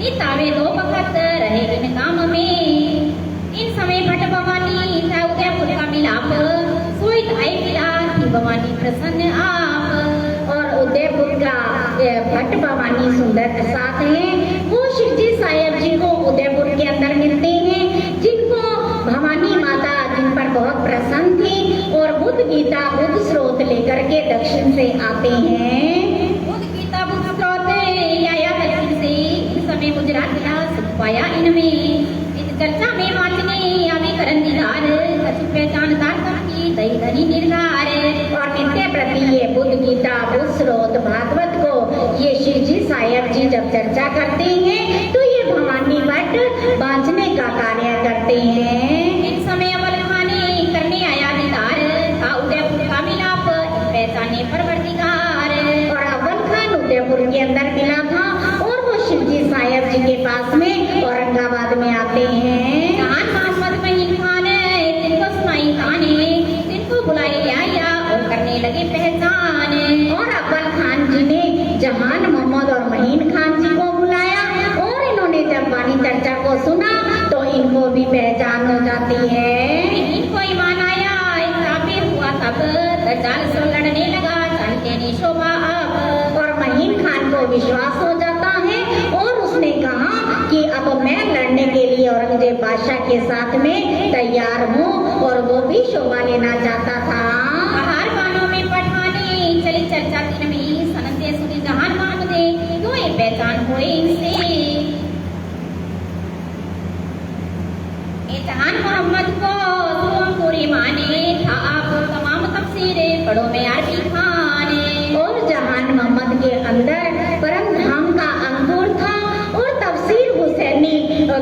ये तावे दो वक्त रहे इन काम में। इन समय भट्ट भवानी था उदयपुर का मिलाप, सोई आई मिला थी भवानी प्रसन्न आप। और उदयपुर का भट्ट भवानी सुंदर प्रसाद है, वो शिव जी साहेब जी को उदयपुर के अंदर मिलते हैं, जिनको भवानी माता जिन पर बहुत प्रसन्न थी। और बुद्ध गीता बुद्ध स्रोत लेकर के दक्षिण से आते हैं। बुद्ध गीता बुद्ध स्रोत आया दक्षिण से, इस समय गुजरात का सुख पाया इनमें। इस चर्चा में वाचने आवे करन दीदार, कछु पहचानदार सबकी दई धनी निर्धार। और नित्य प्रति ये बुद्ध गीता बुद्ध स्रोत भागवत को ये शिव जी साहेब जी जब चर्चा करते हैं तो ये भवानी भट्ट बांचने का कार्य करते हैं। इन समय अवल खाने करने आया दीदार, था उदयपुर का मिलाप पहचाने परवरदिगार। और अव्वल खान उदयपुर के अंदर मिला था और वो शिव जी साहेब जी के पास में औरंगाबाद में आते हैं। खान मोहम्मद महीन खान तिनको सुनाई ताने, तिनको बुलाई आया और करने लगे पहचान। और अव्वल खान जी ने जहान मोहम्मद और महीन खान जी को बुलाया, और इन्होंने जब वाणी चर्चा को सुना तो इनको भी पहचान हो जाती है। इनको ईमान आया, काफिर हुआ तब दज्जाल से लड़ने लगा, चलते ने शोभा अब। और महीन खान को विश्वास हो जाता है और उसने कहा कि अब मैं लड़ने के लिए औरंगजेब बादशाह के साथ में तैयार हूँ, और वो भी शोभा लेना चाहता था। बाहर गानों में पठाने चली चर्चा दिन में, सनते सुनी जहान मान दे तो ये पहचान हुए इनसे। ये जहान मोहम्मद को तुम पूरी माने, था आप तमाम तफसीरे पढ़ो में अरबी खाने। और जहान मोहम्मद के अंदर परम धाम का अंकुर था, और तफसीर हुसैनी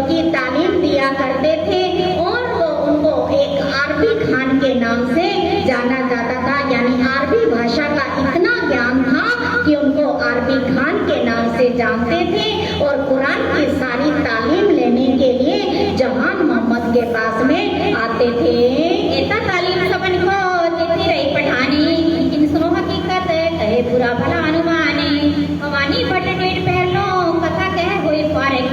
की तालीम दिया करते थे, और वो उनको एक अरबी खान के नाम से जाना जाता था। यानी अरबी भाषा का इतना ज्ञान था कि उनको अरबी खान के नाम से जानते थे। और कुरान की सारी तालीम लेने के लिए जहान मोहम्मद के पास में आते थे। ऐसा तालीम सबन को देती रही पठानी, इन सुनो हकीकत कहे बुरा भला अनुमाने। भवानी भट्ट डेढ़ पहलो कथा कह हुई फारिक,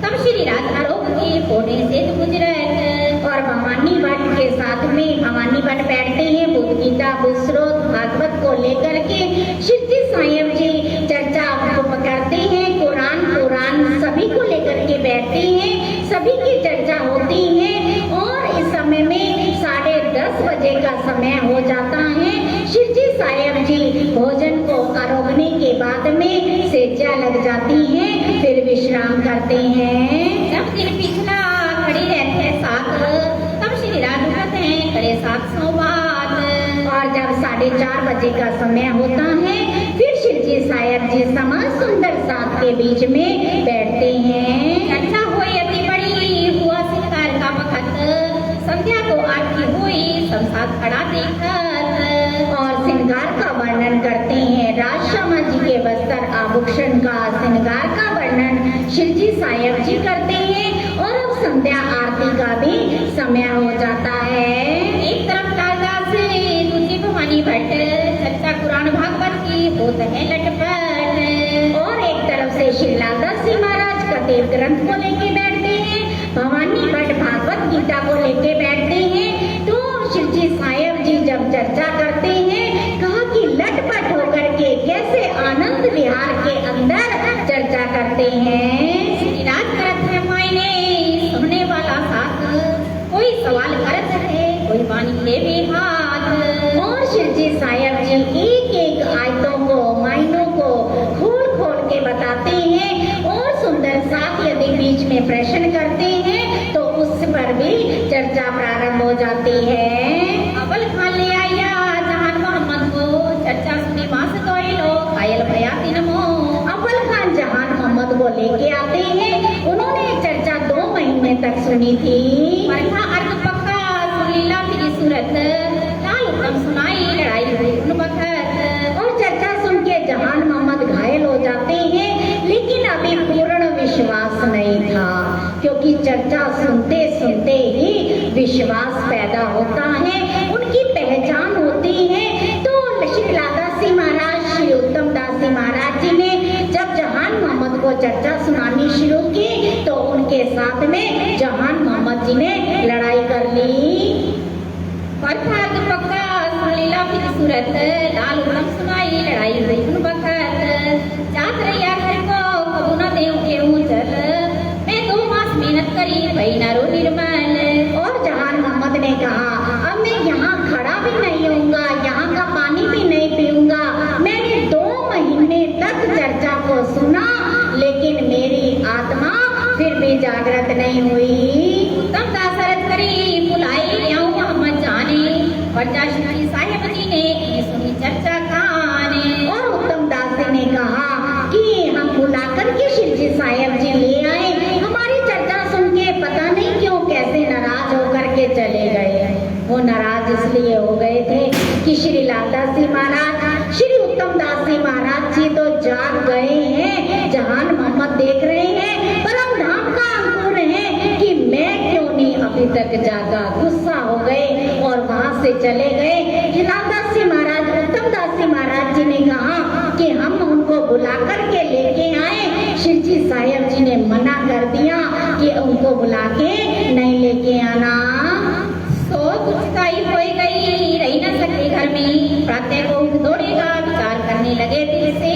तब श्री राज आरोप की कोने से गुजरत। और भवानी भट्ट के साथ में भवानी भट्ट साथ बैठते हैं, बुद्ध गीता, बुस्रोत, भागवत को लेकर के शिव जी साईं जी चर्चा करते हैं। कुरान सभी को लेकर के बैठते हैं, सभी की चर्चा होती है। और इस समय में 10:30 बजे का समय हो जाता है। शिव जी साईं जी भोजन को आरोगने के बाद में सेजा लग जाती है, फिर विश्राम करते हैं। जब दिन पिछला खड़ी रहते हैं साथ, तब श्री राज उठते हैं करे 700 बात। और जब 4:30 बजे का समय होता है, फिर शिव जी साईं जी समा सुंदर साथ के बीच में बैठते हैं। चर्चा हुई अति बड़ी, हुआ सिंगार का वक्त, संध्या को आरती हुई, सब साथ खड़ा देखत। और श्रृंगार का वर्णन करते हैं। राजश्यामा जी के वस्त्र आभूषण का श्रृंगार का वर्णन शिव जी साईं जी करते हैं। और अब संध्या आरती का भी समय हो जाता है। एक तरफ कालिदास से दूसरी भवानी भट्ट, चर्चा कुरान भागवत की होत है लटपट। और एक तरफ से शीलादास जी महाराज कतेव ग्रंथ को लेके बैठते हैं, भवानी भट्ट भागवत गीता को लेके बैठते हैं। तो शिव जी साईं जी जब चर्चा करते हैं, कहा कि लटपट होकर के कैसे आनंद विहार के अंदर चर्चा करते हैं। श्री राज करत है मायने सुनने वाला साथ, कोई सवाल करत है कोई वाणी लेवे हाथ। और शिव जी साईं जी एक आयतों को मायनों को खोल खोल के बताते हैं। और सुंदर साथ यदि बीच में प्रश्न करते हैं तो उस पर भी चर्चा प्रारंभ हो जाती है। अव्वल खान ले आया जहान मोहम्मद को, चर्चा सुनी मास कोई लोग कायल भया तिनमो। अव्वल खान जहान मोहम्मद को लेके आते हैं। उन्होंने चर्चा 2 महीने तक सुनी थी। परखा अर्थ पक्का सुन लीला तेरी सूरत, लाल उत्तम सुनाई लड़ाई हुई उन वक्त। और चर्चा सुन के जहान मोहम्मद घायल हो जाते हैं, लेकिन अभी पूर्ण विश्वास नहीं था, क्योंकि चर्चा सुनते सुनते ही विश्वास पैदा होता है, उनकी पहचान होती है। तो श्री लादास जी महाराज, श्री उत्तम दास जी महाराज जी ने जब जहान मोहम्मद को चर्चा सुनानी शुरू की, तो उनके साथ में जहान मोहम्मद जी ने लड़ाई कर ली। परखा अर्थ पक्का सुन लीला तेरी सूरत, लाल उत्तम सुनाई लड़ाई हुई उन वक्त। जात रैया घर को कबू न देव केहूं चल, मैं 2 मास मेहनत करी भई न रो निर्मल। और जहान मोहम्मद ने कहा, अब मैं यहाँ खड़ा भी नहीं होऊंगा, यहाँ का पानी भी नहीं पीऊंगा। मैंने 2 महीने तक चर्चा को सुना, लेकिन मेरी आत्मा फिर भी जागृत नहीं हुई। उत्तम दास अर्थ करी बुलाई ल्याऊं मोहम्मद जाने, वर्जा श्री साहिब जी ने ये सुनी चर्चा काने। और उत्तम दास जी ने कहा कि हम बुलाकर के शिव जी साईं जी ले आए, हमारी चर्चा सुन के पता नहीं क्यों कैसे नाराज होकर के चले गए। वो नाराज इसलिए हो गए थे कि श्री लालदास जी महाराज, श्री उत्तम दास जी महाराज जी तो जाग गए हैं, जहान मोहम्मद देख रहे हैं, परम धाम का अंकुर है कि मैं क्यों नहीं अभी तक जागा। गुस्सा हो गए और वहां से चले गए। लालदास जी महाराज, उत्तम दास जी महाराज जी ने कहा कि हम उनको बुला करके लेके आए। शिव जी साईं जी ने मना कर दिया कि उनको बुला के नहीं लेके आना। सो कुछताई हो गई रही न सके घर में, प्रातः को दौड़ेगा विचार करने लगे दिल से।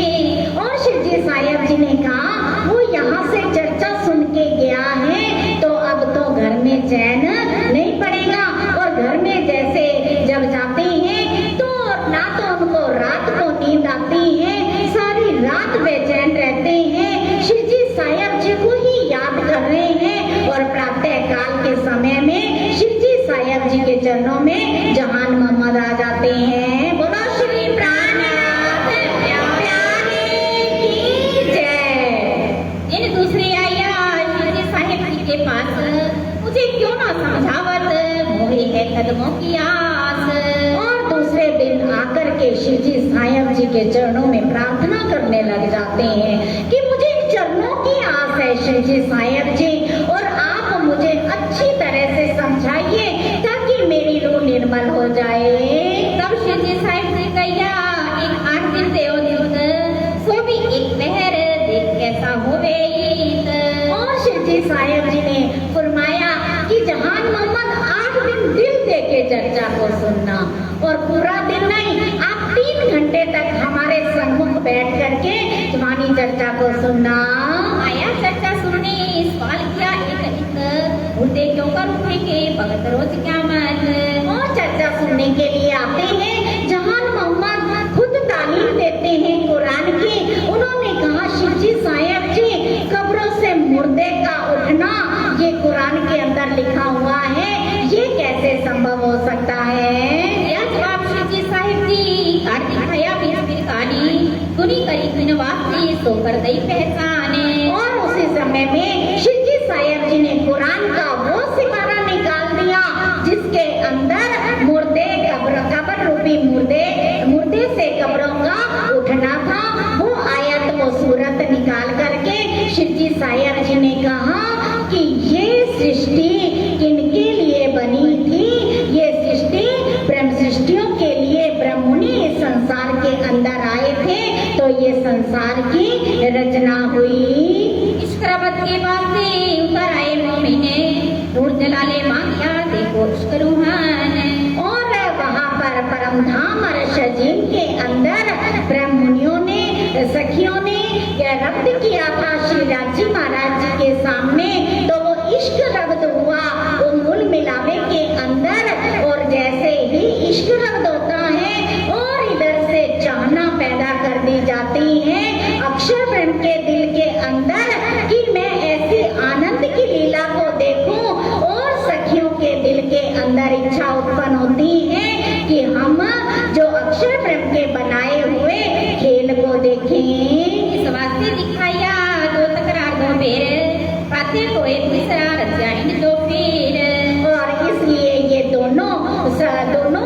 और शिव जी साईं जी ने कहा, वो यहाँ से चर्चा सुन के गया है, तो अब तो घर में चैन नहीं पड़ेगा। और घर में जैसे जब जाते हैं तो ना तो उनको रात को नींद आती है, सारी रात बेचैन रहते हैं, शिव जी साईं जी को ही याद कर रहे हैं। और प्रातः काल के समय में शिव जी साईं जी के चरणों में जहान मोहम्मद आ जाते हैं। बोलो श्री प्राणनाथ प्यारे की जय। इन दूसरे आया शिव जी साहिब जी के पास, मुझे क्यों ना समझावत मोहे है कदमों की आस। और दूसरे दिन आकर के शिव जी साईं जी के चरणों में प्रार्थना करने लग जाते हैं कि मुझे चरणों की आस है शिव जी साईं जी, और आप मुझे अच्छी तरह से समझाइए ताकि मेरी रूह निर्मल हो जाए। तब शिव जी साहिब जी कहिया एक 8 दिन देव दूत, सो भी एक पहर देख कैसा होवे ईत। और शिव जी साईं जी ने फरमाया कि जहान मोहम्मद 8 दिन दिल दे के चर्चा को सुनना, और पूरा दिन नहीं, आप 3 घंटे तक हमारे सम्मुख बैठ करके जवानी चर्चा को सुनना। आया चर्चा सुनने, सवाल किया एक मुर्दे क्यों कर उठेंगे भगत रोज क्या मत। और चर्चा सुनने के लिए आते हैं जहान मोहम्मद खुद तालीम देते हैं कुरान की। उन्होंने कहा शिवजी साहब जी, कब्रों से मुर्दे का उठना ये कुरान के अंदर लिखा हुआ है, ये कैसे संभव हो सकता है? यह जवाब शिवजी साहिब जी कार्तिक भया बीच काली सुनी करी बिन वास्ते सो कर दई पहचाने। और उसी समय में शिवजी साहब जी ने कुरान का वो सिपारा निकाल दिया जिसके अंदर मुर्दे कब्र रूपी मुर्दे से कब्रों का उठना था। वो आयत वो सूरत निकाल करके शिवजी साहब जी ने कहा कि ये सृष्टि किनके लिए बनी थी? ये सृष्टि ब्रह्म सृष्टियों के लिए ब्रह्ममुनि इस संसार के अंदर आए थे, तो ये संसार की रचना हुई। इश्करबत के वास्ते उतर आए मोमिने, नूर जलाले मांगिया देखो इश्क रूहान। और वहाँ पर परम धाम अर्श अजीम के अंदर ब्रह्म मुनियों ने, सखियों ने यह रब्द किया था श्री राजी महाराज जी के सामने, तो वो इश्क रब्द हुआ वो मूल मिलावे के अंदर। और जैसे ही इश्क रब्द होता है और इधर से चाहना पैदा कर दी जाती है अक्षर ब्रह्म के दिल के अंदर कि मैं ऐसे आनंद की लीला को देखूं, और सखियों के दिल के अंदर इच्छा उत्पन्न होती है कि हम जो अक्षर ब्रह्म के बनाए हुए खेल को देखें। इस वास्ते दिखाया दो तकरार दो बेर पाते को एक दूसरा रचा इन दो फिर। और इसलिए ये दोनों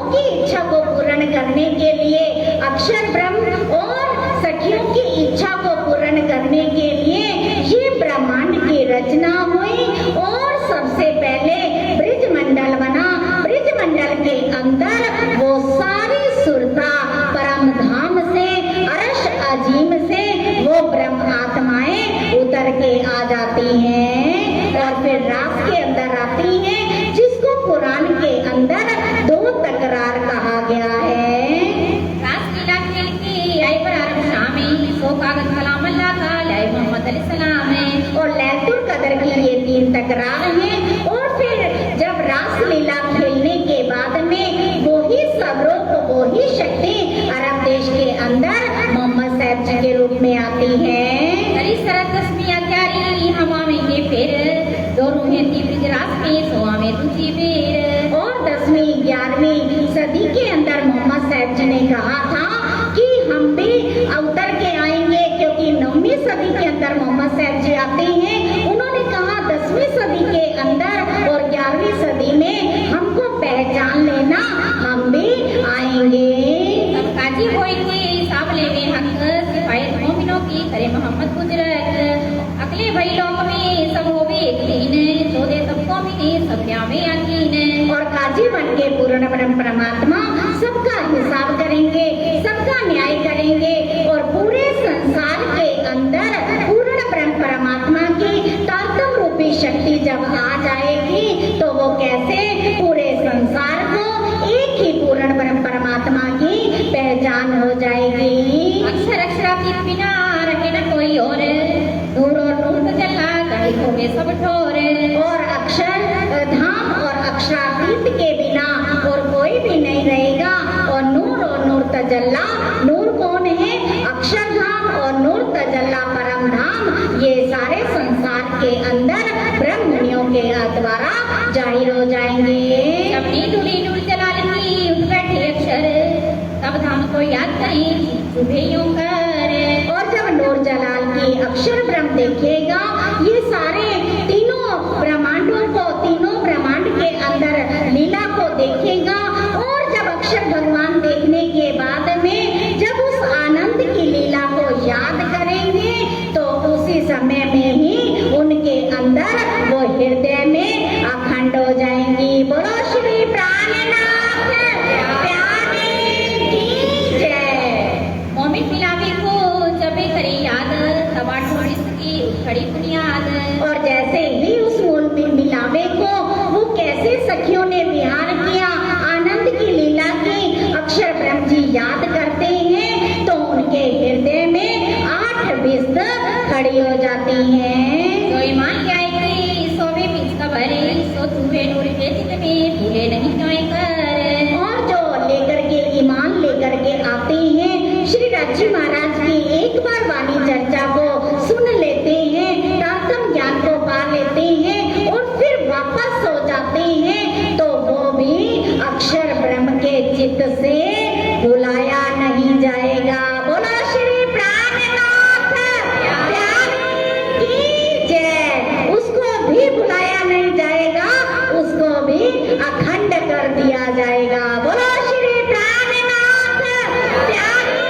की इच्छा को पूर्ण करने के लिए अक्षर ब्रह्म और सखियों की इच्छा को पूर्ण करने के लिए ये ब्रह्मांड की रचना हुई। और सबसे पहले ब्रिज मंडल बना। ब्रिज मंडल के अंदर वो सारी सुरता परम धाम से अर्श अजीम से वो ब्रह्म आत्माएं उतर के आ जाती हैं और फिर रास के अंदर आती हैं, जिसको कुरान के अंदर 2 तकरार कहा गया है। रासलीला खेल के आए पर अरब शामी सो कागज कलाम अल्लाह का लाए मोहम्मद अलैहिस्सलाम है। और लैलतुल कदर की ये 3 तकरार हैं। और फिर जब रासलीला खेलने के बाद में वही सबरों को वही शक्ति अरब देश के अंदर मोहम्मद साहब जी के रूप में आती है। करी सरत तस्मिया क्यारी हवा में ये फिर दो रूहें तीव्र रास में सोआ में दूसरी बेर। और 10वीं 11वीं सदी के अंदर मोहम्मद साहब जी ने कहा था कि हम भी उतर के आएंगे, क्योंकि 9वीं सदी के अंदर मोहम्मद साहब जी आते हैं। उन्होंने कहा 10वीं सदी के अंदर और 11वीं सदी में हमको पहचान लेना, हम भी आएंगे। तब काजी होई के हिसाब लेवे हक सिफायत मोमिनों की करे मोहम्मद गुजरत। अगले भाई लोग में सब होवे एक दिन सोदे सबको में सब जावे यकीन। और काजी बन के पूर्ण ब्रह्म परमात्मा सबका हिसाब करेंगे, सबका न्याय करेंगे। और पूरे संसार के अंदर पूर्ण ब्रह्म परमात्मा की तारतम रूपी शक्ति जब आ जाएगी तो वो कैसे पूरे संसार को एक ही पूर्ण ब्रह्म परमात्मा की पहचान हो जाएगी। अक्षर अक्षरातीत बिना रहे न कोई और, नूर और नूर तजल्ला गणितों में सब ठोर। और अक्षर धाम और अक्षरातीत के बिना और कोई भी नहीं रहेगा। और नूर तजल्ला, नूर कौन है? अक्षर धाम और नूर तजल्ला परम धाम, ये सारे संसार के अंदर ब्रह्म मुनियों के द्वारा जाहिर हो जाएंगे। अपनी धुली नूर जलाल की उठ बैठे अक्षर, तब धाम को याद करें सुबह यूं कर। और जब नूर जलाल की अक्षर ब्रह्म देखेगा, ये सारे तीनों ब्रह्मांडों को, तीनों ब्रह्मांड के अंदर लीला को देखेगा। और जब अक्षर भगवान देखने के बाद में जब उस आनंद की लीला को याद करेंगे तो उसी समय में ही उनके अंदर वो हृदय में अखंड हो जाएंगी। बोलो श्री प्राणनाथ प्यारे की जय। मोमिन मिलावे को जब करे याद तबा थोड़ी की खड़ी बुनियाद। और जैसे ही उस मूल में मिलावे को वो कैसे सखियों ने विहार किया खड़ी हो जाती हैं। तो ईमान क्या है सो भी बीच का भरे सो तुम्हें नूर के चित में भूले नहीं क्यों कर। और जो लेकर के ईमान लेकर के आते हैं, श्री राजी महाराज की एक बार वाणी चर्चा को सुन लेते हैं, तारतम ज्ञान को पा लेते हैं और फिर वापस सो जाते हैं, तो वो भी अक्षर ब्रह्म के चित्त से बुलाया नहीं जाएगा। बोला श्री प्राणनाथ प्यारे की जय। उसको भी बुलाया नहीं जाएगा, उसको भी अखंड कर दिया जाएगा। बोला श्री प्राणनाथ प्यारे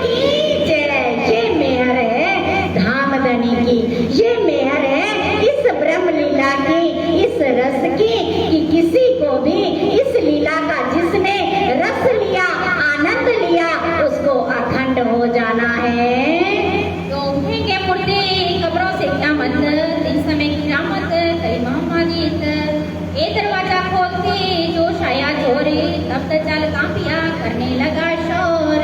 की जय। ये मेहर है धामधनी की, ये मेहर है इस ब्रह्म लीला की, इस रस की, कि किसी को भी इस लीला का जिसने रस लिया, आनंद लिया, उसको अखंड हो जाना है। तो उठेंगे मुर्दे कब्रों से क्या मत दिन समय की रामत कई महामाजीत ये दरवाजा खोलते जो शाया छोरे तब तक चल कांपिया करने लगा शोर।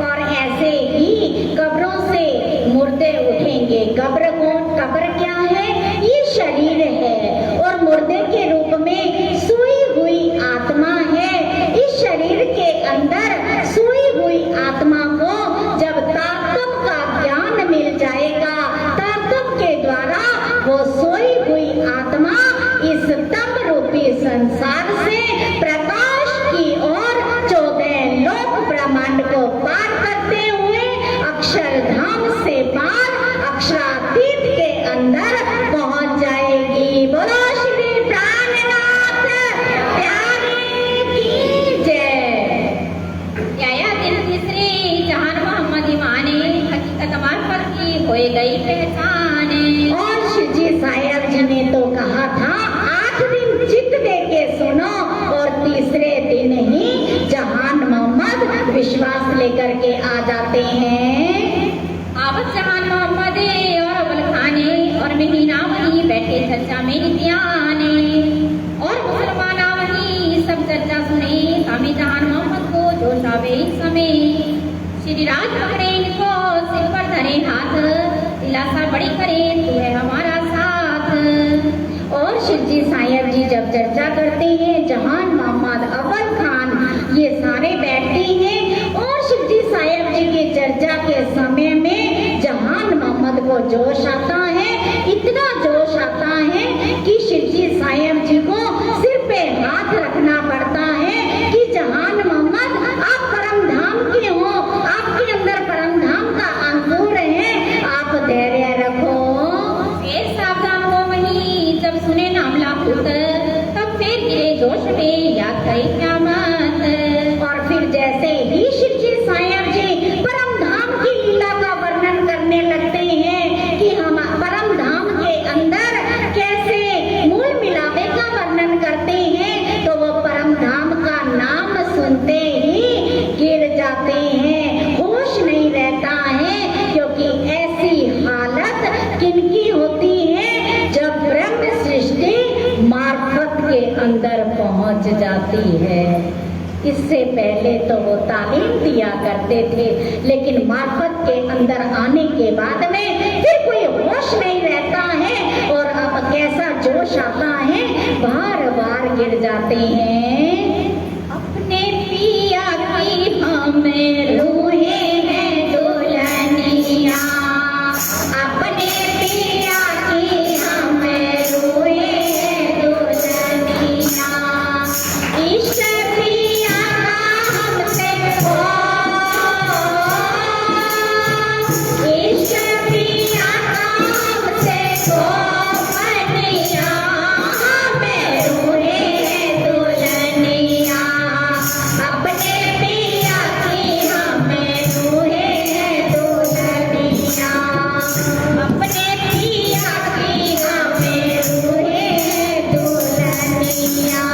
और ऐसे ही कब्रों से मुर्दे उठेंगे। कब्र क्या है? ये शरीर है और मुर्दे के रूप में सोई हुई आत्मा है। इस शरीर के अंदर सोई हुई आत्मा को जब तारतम का ज्ञान मिल जाएगा, तारतम के द्वारा वो सोई हुई आत्मा इस तम रूपी संसार से प्रकाश की ओर 14 लोक ब्रह्मांड को पार करते हुए अक्षरधाम से पार अक्षरातीत के अंदर पहुंच जाएगी। बोलो श्री प्राणनाथ प्यारे की जय। आया दिन तीसरे जहान मोहम्मद माने हकीकत मार्फत की हो गई पहचान। और शिवजी साहेब जी ने तो कहा था 8 दिन चित्त दे के सुनो और तीसरे दिन ही जहान मोहम्मद विश्वास लेकर के आ जाते हैं। आवत जहान मोहम्मद और अबुल खाने और महीना वही बैठे चर्चा में नित्याने और मुसलमान वही सब चर्चा सुने स्वामी जहान मोहम्मद को जोश आवे समय श्री राज पकड़े इनको सिर पर धरे हाथ दिलासा बड़ी करे तू है हमारा साथ। और शिवजी साहेब जी जब चर्चा करते हैं, जहान मोहम्मद अव्वल खान ये सारे बैठते हैं और शिवजी साहेब जी की चर्चा के समय में जहान मोहम्मद को जोश आता है, इतना जोश आता है कि शिवजी साहेब जी को सिर पे हाथ रखना पड़ता है कि जहान मोहम्मद आप परम धाम के हो, आपके अंदर परम धाम का अंकुर है, आप धैर्य रखो। फिर सावधान हो वही जब सुने नामला पुत तब फिर गिरे जोश में याद करी क्या मत। और फिर जैसे ही शिवजी साहेब जी परम धाम की लीला का वर्णन करने लगते हैं कि हम परम धाम के अंदर कैसे मूल मिलावे का वर्णन करते हैं, तो वो परम धाम का नाम सुनते ही गिर जाते हैं, होश नहीं रहता है। क्योंकि ऐसी हालत किनकी होती है? जब ब्रह्म सृष्टि मार्फत के अंदर पहुंच जाती है। इससे पहले तो वो तालीम दिया करते थे, लेकिन मार्फत के अंदर आने के बाद में फिर कोई होश नहीं रहता है और अब कैसा जोश आता है, बार बार गिर जाते हैं। अपने पिया की हमें रूहे हैं दुल्हनिया, अपने पिया की हमें रूहे हैं दुल्हनिया। इश्क पिया का हमसे इश्क पिया का हमसे बनिया, हमें रूहे हैं दुल्हनिया। अपने पिया की हमें रूहे हैं दुल्हनिया, अपने पिया की हमें रूहे हैं दुल्हनिया।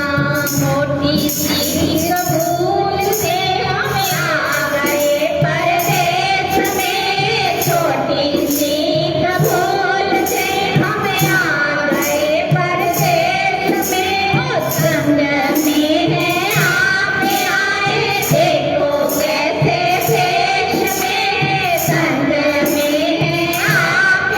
मोटी सी कबूल से हम आ गए परदेश में, छोटी सी कबूल से हम आ गए परदेश में। ओ संग में है आप आए, देखो कैसे देश में, संग में है आप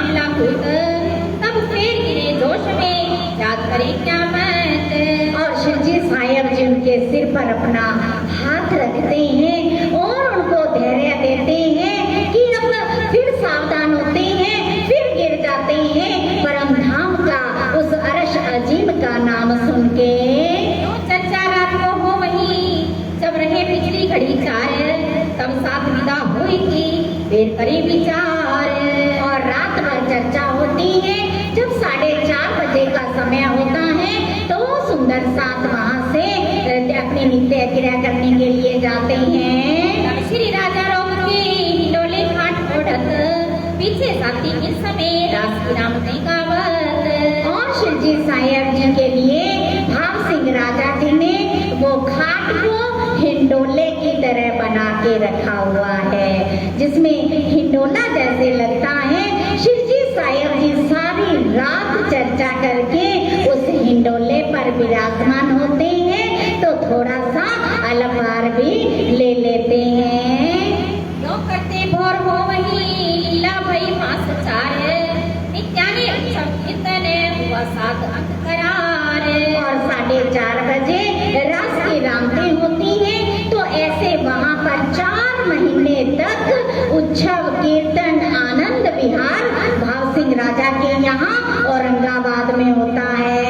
मामला खुद तब फिर गिरे जोश में याद करे क्या मत। और शिव जी साहेब जी उनके सिर पर अपना हाथ रखते हैं और उनको धैर्य देते हैं कि अब फिर सावधान होते हैं, फिर गिर जाते हैं। परम धाम का उस अर्श अजीम का नाम सुन के तो चर्चा रात को हो वही जब रहे पिछली घड़ी चार तब साथ विदा हुई थी फिर करे विचार। और रात भर चर्चा होती है। जब 4:30 बजे का समय होता है तो सुंदर साथ वहाँ से अपनी नित्य क्रिया करने के लिए जाते हैं। तब श्री राजा रोक के हिंडोले घाट ओढ़त पीछे साथी इस समय रास की राम ने गावत। और शिव जी साहेब जी के लिए भाव सिंह राजा जी ने वो घाट को हिंडोले की तरह बना के रखा हुआ है, जिसमें हिंडोला जैसे लगता है। शिव जी साहेब जी सारी रात चर्चा करके उस हिंडोले पर विराजमान होते हैं तो थोड़ा सा अल्पाहार भी ले लेते हैं। यो करते भोर हो वही लीला भई मास चार नित्याने उत्सव कीर्तन हुआ सात अंक करार। और 4:30 बजे रास की रामतें होती है तो ऐसे वहाँ पर 4 महीने तक उत्सव कीर्तन आनंद विहार भाव सिंह राजा के यहाँ औरंगाबाद में होता है।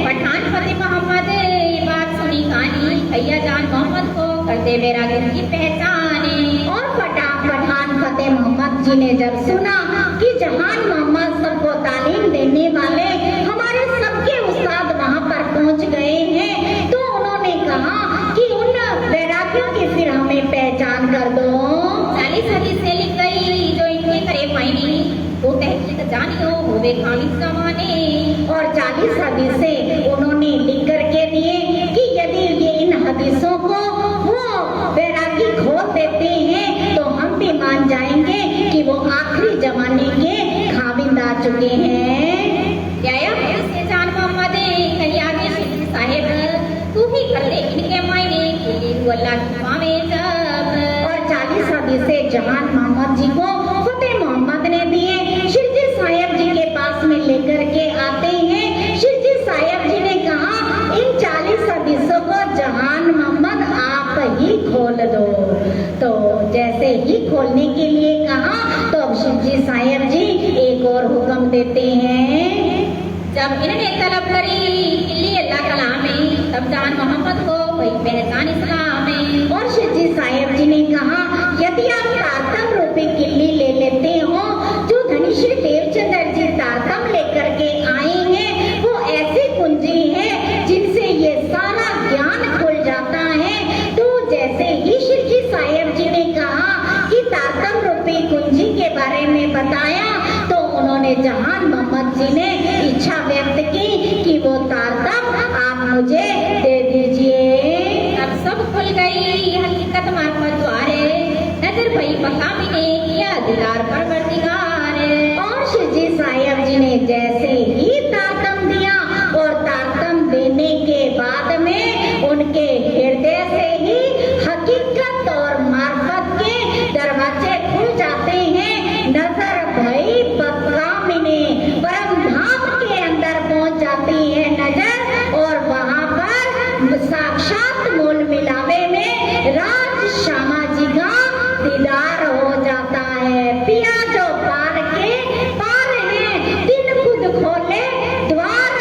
पठान फतेह मोहम्मद ये बात सुनी कहानी भैया जान मोहम्मद को करते बैरागी की पहचाने। और पठान फतेह मोहम्मद जी ने जब सुना कि जहान मोहम्मद सबको तालीम देने वाले हमारे सबके उस्ताद वहाँ पर पहुँच गए हैं तो उन्होंने कहा कि उन बैरागियों की फिर हमें पहचान कर दो। 40 हदीस से लिख गई जो इनके करे पाइनी वो तहकीक जानियो होवे खामिद जमाने। और 40 हदीसें उन्होंने लिख करके दिए कि यदि ये इन हदीसों को वो बैरागी खोल देते हैं तो हम भी मान जाएंगे कि वो आखिरी जमाने के खाविंद आ चुके हैं। क्या से जान मोहम्मद कहीं आगे शिव साहेब तू ही कर ले इनके मायने के लिए अल्लाह की पावे जब। और 40 हदीसें जहान मोहम्मद जी को फतेह मोहम्मद ने दिए। शिव जी साहेब जी के पास में लेकर के आते हैं। शिव जी साहेब जी ने कहा इन 40 हदीसों को जहान मोहम्मद आप ही खोल दो। तो जैसे ही खोलने के लिए कहा तो अब शिव जी साहेब जी एक और हुक्म देते हैं। जब इन्होंने तलब करी दिल्ली अल्लाह कलाम में तब जान मोहम्मद को कोई पहचान इस्लाम में। और शिव जी साहेब जी ने कहा यदि आप तारतम रूपी किल्ली ले लेते हो जो धनी श्री देवचंद्र जी तारतम लेकर के आए हैं वो ऐसी कुंजी है जिनसे ये सारा ज्ञान खुल जाता है। तो जैसे ही शिव जी साहेब जी ने कहा कि तारतम रूपी कुंजी के बारे में बताया तो उन्होंने जहान मोहम्मद जी ने इच्छा व्यक्त की कि वो तारतम आप मुझे दे दीजिए। अब सब खुल गई हकीकत मार्फत द्वारे नजर भई मकामी ने किया दिलार परवरदिगार। और शिव जी साहेब जी ने जैसे ही तारतम दिया और तारतम देने के बाद में उनके हृदय से ही हकीकत और मार्फत के दरवाजे खुल जाते हैं। नजर भई बदकामिने परम धाम के अंदर पहुंच जाती है नजर और वहाँ पर साक्षात मूल मिलावे में राज श्यामा जी का दीदार हो जाता है। पिया जो पार के पार है दिन खुद खोले द्वार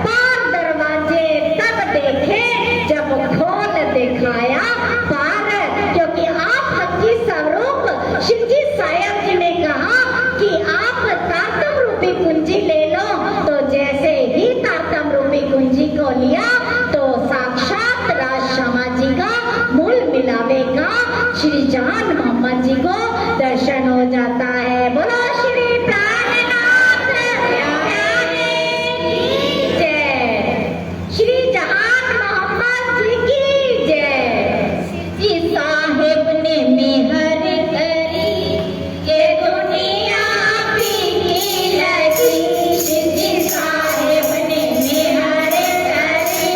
पार दरवाजे तब देखे जब खोल दिखाया पार। क्योंकि आप हकी स्वरूप शिव जी साहेब जी ने कहा कि आप तारतम रूपी कुंजी ले लो। तो जैसे ही तारतम रूपी कुंजी को लिया तो साक्षात राज श्यामा जी का मूल मिलावे का श्री जान मोहम्मद जी को दर्शन हो जाता है। बोलो श्री प्राणनाथ प्यारे की जय, श्री जहान मोहम्मद जी की जय। जी साहेब ने मेहर करी ये दुनिया फीकी लगी। जी साहेब ने मेहर करी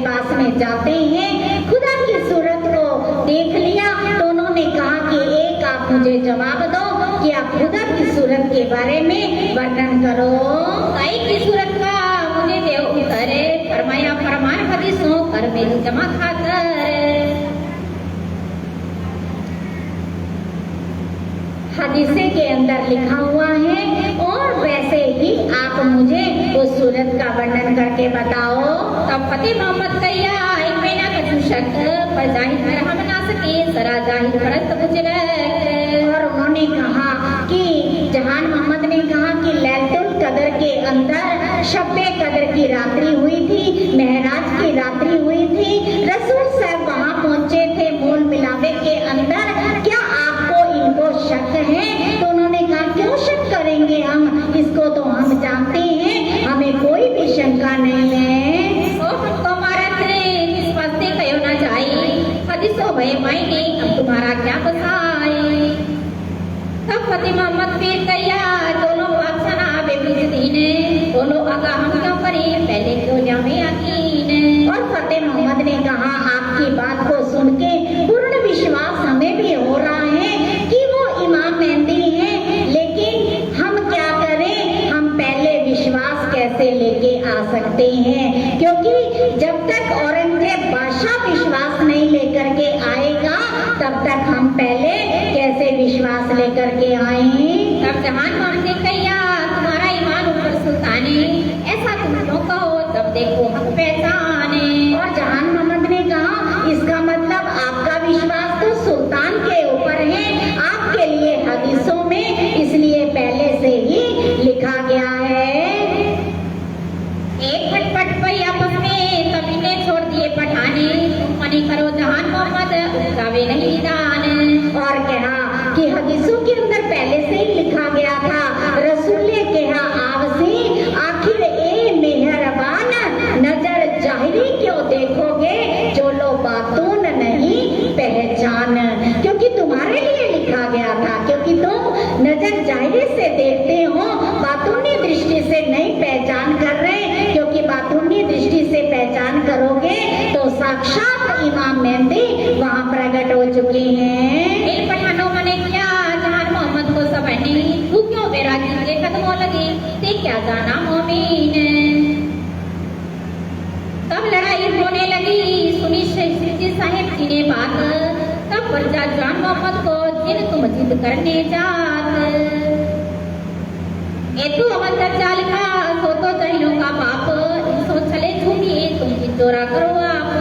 पास में जाते हैं, खुदा की सूरत को देख लिया तो उन्होंने कहा कि एक आप मुझे जवाब दो कि आप खुदा की सूरत के बारे में वर्णन करो। काई की सूरत का मुझे देव करे, फरमाया फरमान हदीसों कर मेरी जमा खातर। हदीसे के अंदर लिखा हुआ है और वैसे ही आप मुझे उस सूरत का वर्णन करके बताओ। तब फतेह मोहम्मद कहिया एक महीना कछु शक पर जाहिर कर हम ना सके सरा जाहिर करत गुजरत। और उन्होंने कहा कि जहान मोहम्मद ने कहा कि लैलतुल कदर के अंदर शब्बे कदर की रात्रि हुई थी, महराज की रात्रि हुई थी, रसूल साहब वहाँ पहुँचे थे मूल मिलावे के अंदर। क्या आपको इनको शक है? तो उन्होंने कहा क्यों शक करेंगे हम, इसको तो हम जानते हैं, हमें कोई भी शंका नहीं है। ओ हमको मारत किस वास्ते कहो ना जाए, हदीसों भय मायने अब तुम्हारा क्या बसाए। तब फतेह मोहम्मद फिर कहिया दोनों बादशाह बेबीज दीने, दोनों आगा हम क्यों करें पहले क्यों जामे यकीन। और फतेह मोहम्मद ने कहा आपकी बात को सुन के पूर्ण विश्वास हमें भी हो रहा है कि वो इमाम मेहदी हैं, लेकिन हम क्या करें, हम पहले विश्वास कैसे लेके आ सकते हैं, क्योंकि जब तक औरंगजेब बादशाह विश्वास नहीं लेकर के आएगा तब तक हम पहले कैसे विश्वास लेकर के आए। तब जहान मोहम्मद ने कहिया तुम्हारा ईमान ऊपर सुल्ताने, ऐसा तुम क्यों कहो तब देखो हम पहचाने। और जहान मोहम्मद ने कहा इसका मतलब आपका विश्वास तो सुल्तान के ऊपर है, आपके लिए हदीसों में इसलिए पहले से ही लिखा गया है। एक खटपट पई आपस में तब इन्हें छोड़ दिए पठाने, तुम मनी करो जहान मोहम्मद उठावे नहीं दान। और कहा कि हदीसों के अंदर पहले से ही लिखा गया था, रसूल ने कहा आपसे आखिर ए मेहरबान नजर जाहिरी क्यों देखोगे जो लो बातून नहीं पहचान, क्योंकि तुम्हारे लिए लिखा गया था, क्योंकि तुम नजर जाहिरी से देखते हो, बातूनी दृष्टि से नहीं पहचान कर रहे, क्योंकि बातूनी दृष्टि से पहचान करोगे तो साक्षात इमाम मेहदी वहाँ प्रकट हो चुके हैं। इन पठानों ने किया जहान मोहम्मद को सबने, तू क्यों बैरागी के कदमों लगी ते क्या जाना मोमीन। तब लड़ाई होने लगी सुनी सिरजी साहिब जी ने बात, तब वर्जा जान मोहम्मद को जिन तुम जिद करने जात। ए तू अमन दज्जाल का सो तो जहीनों का बाप, सो चले झूठी तुम चोरा करो आप।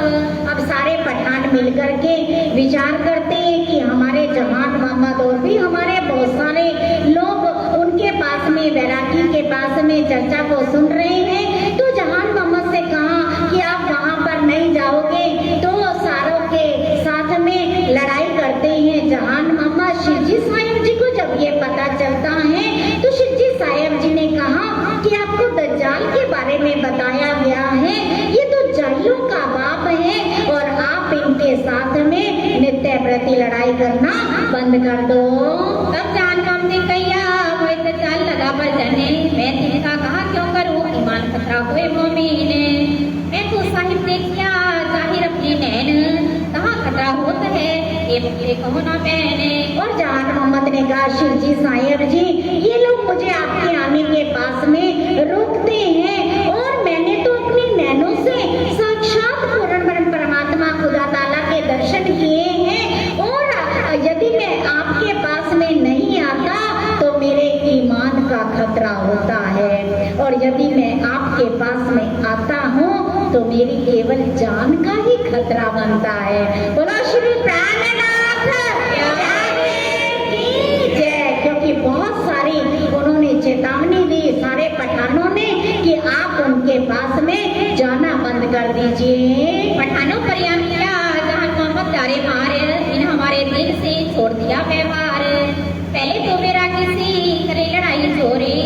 अब सारे पठान मिलकर के विचार करते हैं कि हमारे जहान मोहम्मद और भी हमारे बहुत सारे लोग उनके पास में वैरागी के पास में चर्चा को सुन रहे हैं। तो जहान मोहम्मद से कहा कि आप वहाँ पर नहीं जाओगे, तो सारों के साथ में लड़ाई करते हैं। जहान मोहम्मद शिरजी साहिब जी को जब ये पता चलता है तो शिरजी साहिब जी ने कहा कि आपको दज्जाल के बारे में बताया गया है, ये तो जाहिलों का बाप है और आप इनके साथ में नित्य प्रति लड़ाई करना बंद कर दो। तब जान मोहम्मद ने कहिया वही दज्जाल लगा पर जाने, मैं तिनका कहा क्यों करूं ईमान खतरा हुए मोमीन। मैं तो साहिब देखिया जाहिर अपने नैन, कहाँ खतरा होता है ये मुझे कहो ना मैंने। और जहान मोहम्मद ने कहा शिरजी साहिब जी ये लोग मुझे आपके आने के पास में रोकते हैं, और मैंने तो अपनी नैनों से साक्षात पूर्ण परमात्मा खुदा ताला के दर्शन किए हैं, और यदि मैं आपके पास में नहीं आता तो मेरे ईमान का खतरा होता है, और यदि मैं आपके पास में आता हूँ तो मेरी केवल जान का ही खतरा बनता है। बोलो श्री प्राणनाथ की जय। क्योंकि बहुत सारी उन्होंने चेतावनी दी सारे पठानों ने कि आप उनके पास में जाना बंद कर दीजिए। पठानों पर यह किया जहान मोहम्मद डारे मार, इन हमारे दिल से छोड़ दिया व्यवहार। पहले तो मेरा किसी करे लड़ाई चोरी,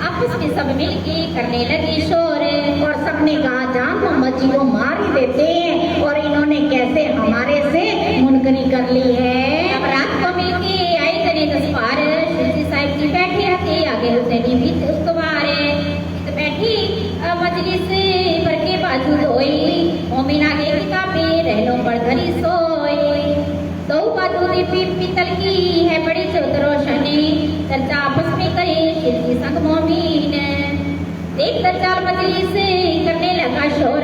आपस में सब मिलके करने लगी शोर। और सबने कहा जान मोहम्मद जी को मार ही देते हैं, और इन्होंने कैसे हमारे से मुनकरी कर ली है। अब रात को मिलके आई तने 10 पार, शिरजी साहिब जी बैठे रहते आगे हुसैनी भी उसको मारे। बैठी मजलिस भर के बाजू धोई, मोमिना भरी सोए। दो बातों पीतल की है बड़ी चौथ रोशनी, चर्चा आपस में करे शिव जी संग मोमीन। देख दज्जाल मजलिस से करने लगा शोर,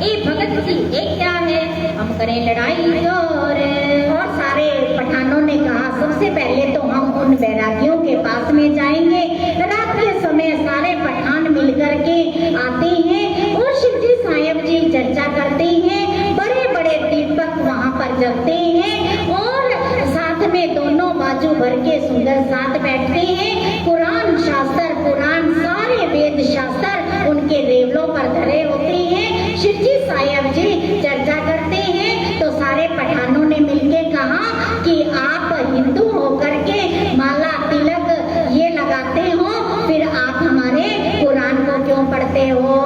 ए भगत जी ये क्या है, हम करें लड़ाई और सारे पठानों ने कहा सबसे पहले तो हम उन बैरागियों के पास में जाएंगे। रात के समय सारे पठान मिलकर के आते हैं और शिवजी साहिब जी चर्चा करते हैं। बड़े बड़े दीपक वहाँ पर जलते हैं और साथ में दोनों बाजू भर के सुंदर साथ बैठते हैं। कुरान शास्त्र, कुरान सारे वेद शास्त्र उनके रेवलों पर धरे होते हैं। शिवजी साहिब जी चर्चा करते हैं तो सारे पठानों ने मिलके कहा कि आप हिंदू होकर के माला तिलक ये लगाते हो, फिर आप हमारे कुरान को क्यों पढ़ते हो?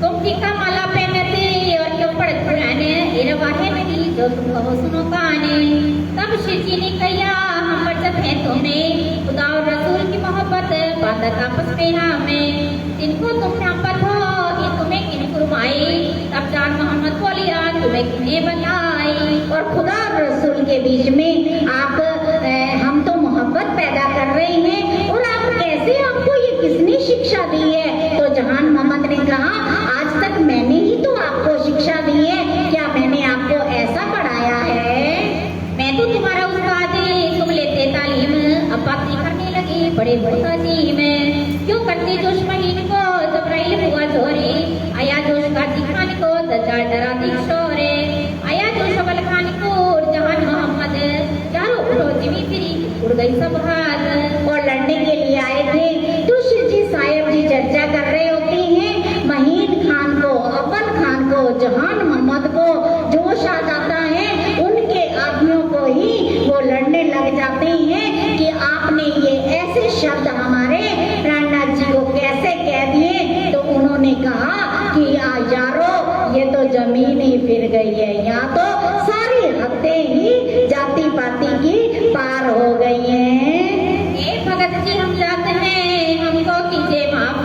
तुम टीका माला पहनते और क्यों पढ़ते कुरान, ये वाहे नहीं जो तुम कहो सुनो काने। तब शिव जी ने कहा हम बचत है तुमने, खुदा और रसूल की मोहब्बत बात आपस में हमें, जिनको तुम नापत हो ये तुम्हें किन फरमाई, तब जान मोहम्मद बोलिया तुम्हें किने बताई। और खुदा और रसूल के बीच में आप हम तो मोहब्बत पैदा कर रहे हैं और आप कैसे, आपको ये किसने शिक्षा दी है? तो जहान मोहम्मद ने कहा आज तक मैंने ही तो आपको शिक्षा दी है, क्या मैंने आपको ऐसा पढ़ाया है? मैं तो तुम्हारा उस्ताद है, तुम लेते तालीम, अब बातें करने लगे बड़े मुताजीम। क्यों करते जोश महीन को जबराइल हुआ जोरे, आया जोश गाजी खान को दज्जाल डरा दी शोरे, आया जोश अबल खान को जहान मोहम्मद, चारों रोजवी फिरी उड़ गई सब हाथ। और लड़ने के लिए आए थे तो शिवजी साहिब जी चर्चा कर रहे होते हैं। महीन खान को, अब्बल खान को, जहान मोहम्मद को जोश आ जाता है, उनके आदमियों को ही वो लड़ने लग जाते हैं कि आपने ये ऐसे शब्द हमारे प्राणनाथ जी को कैसे कह दिए? तो उन्होंने कहा कि यारो ये तो जमीन ही फिर गई है, यहाँ तो सारी हदें ही जाति पाति की पार हो गई हैं। ए भगत जी हम जाते हैं, हमको कीजिए माफ,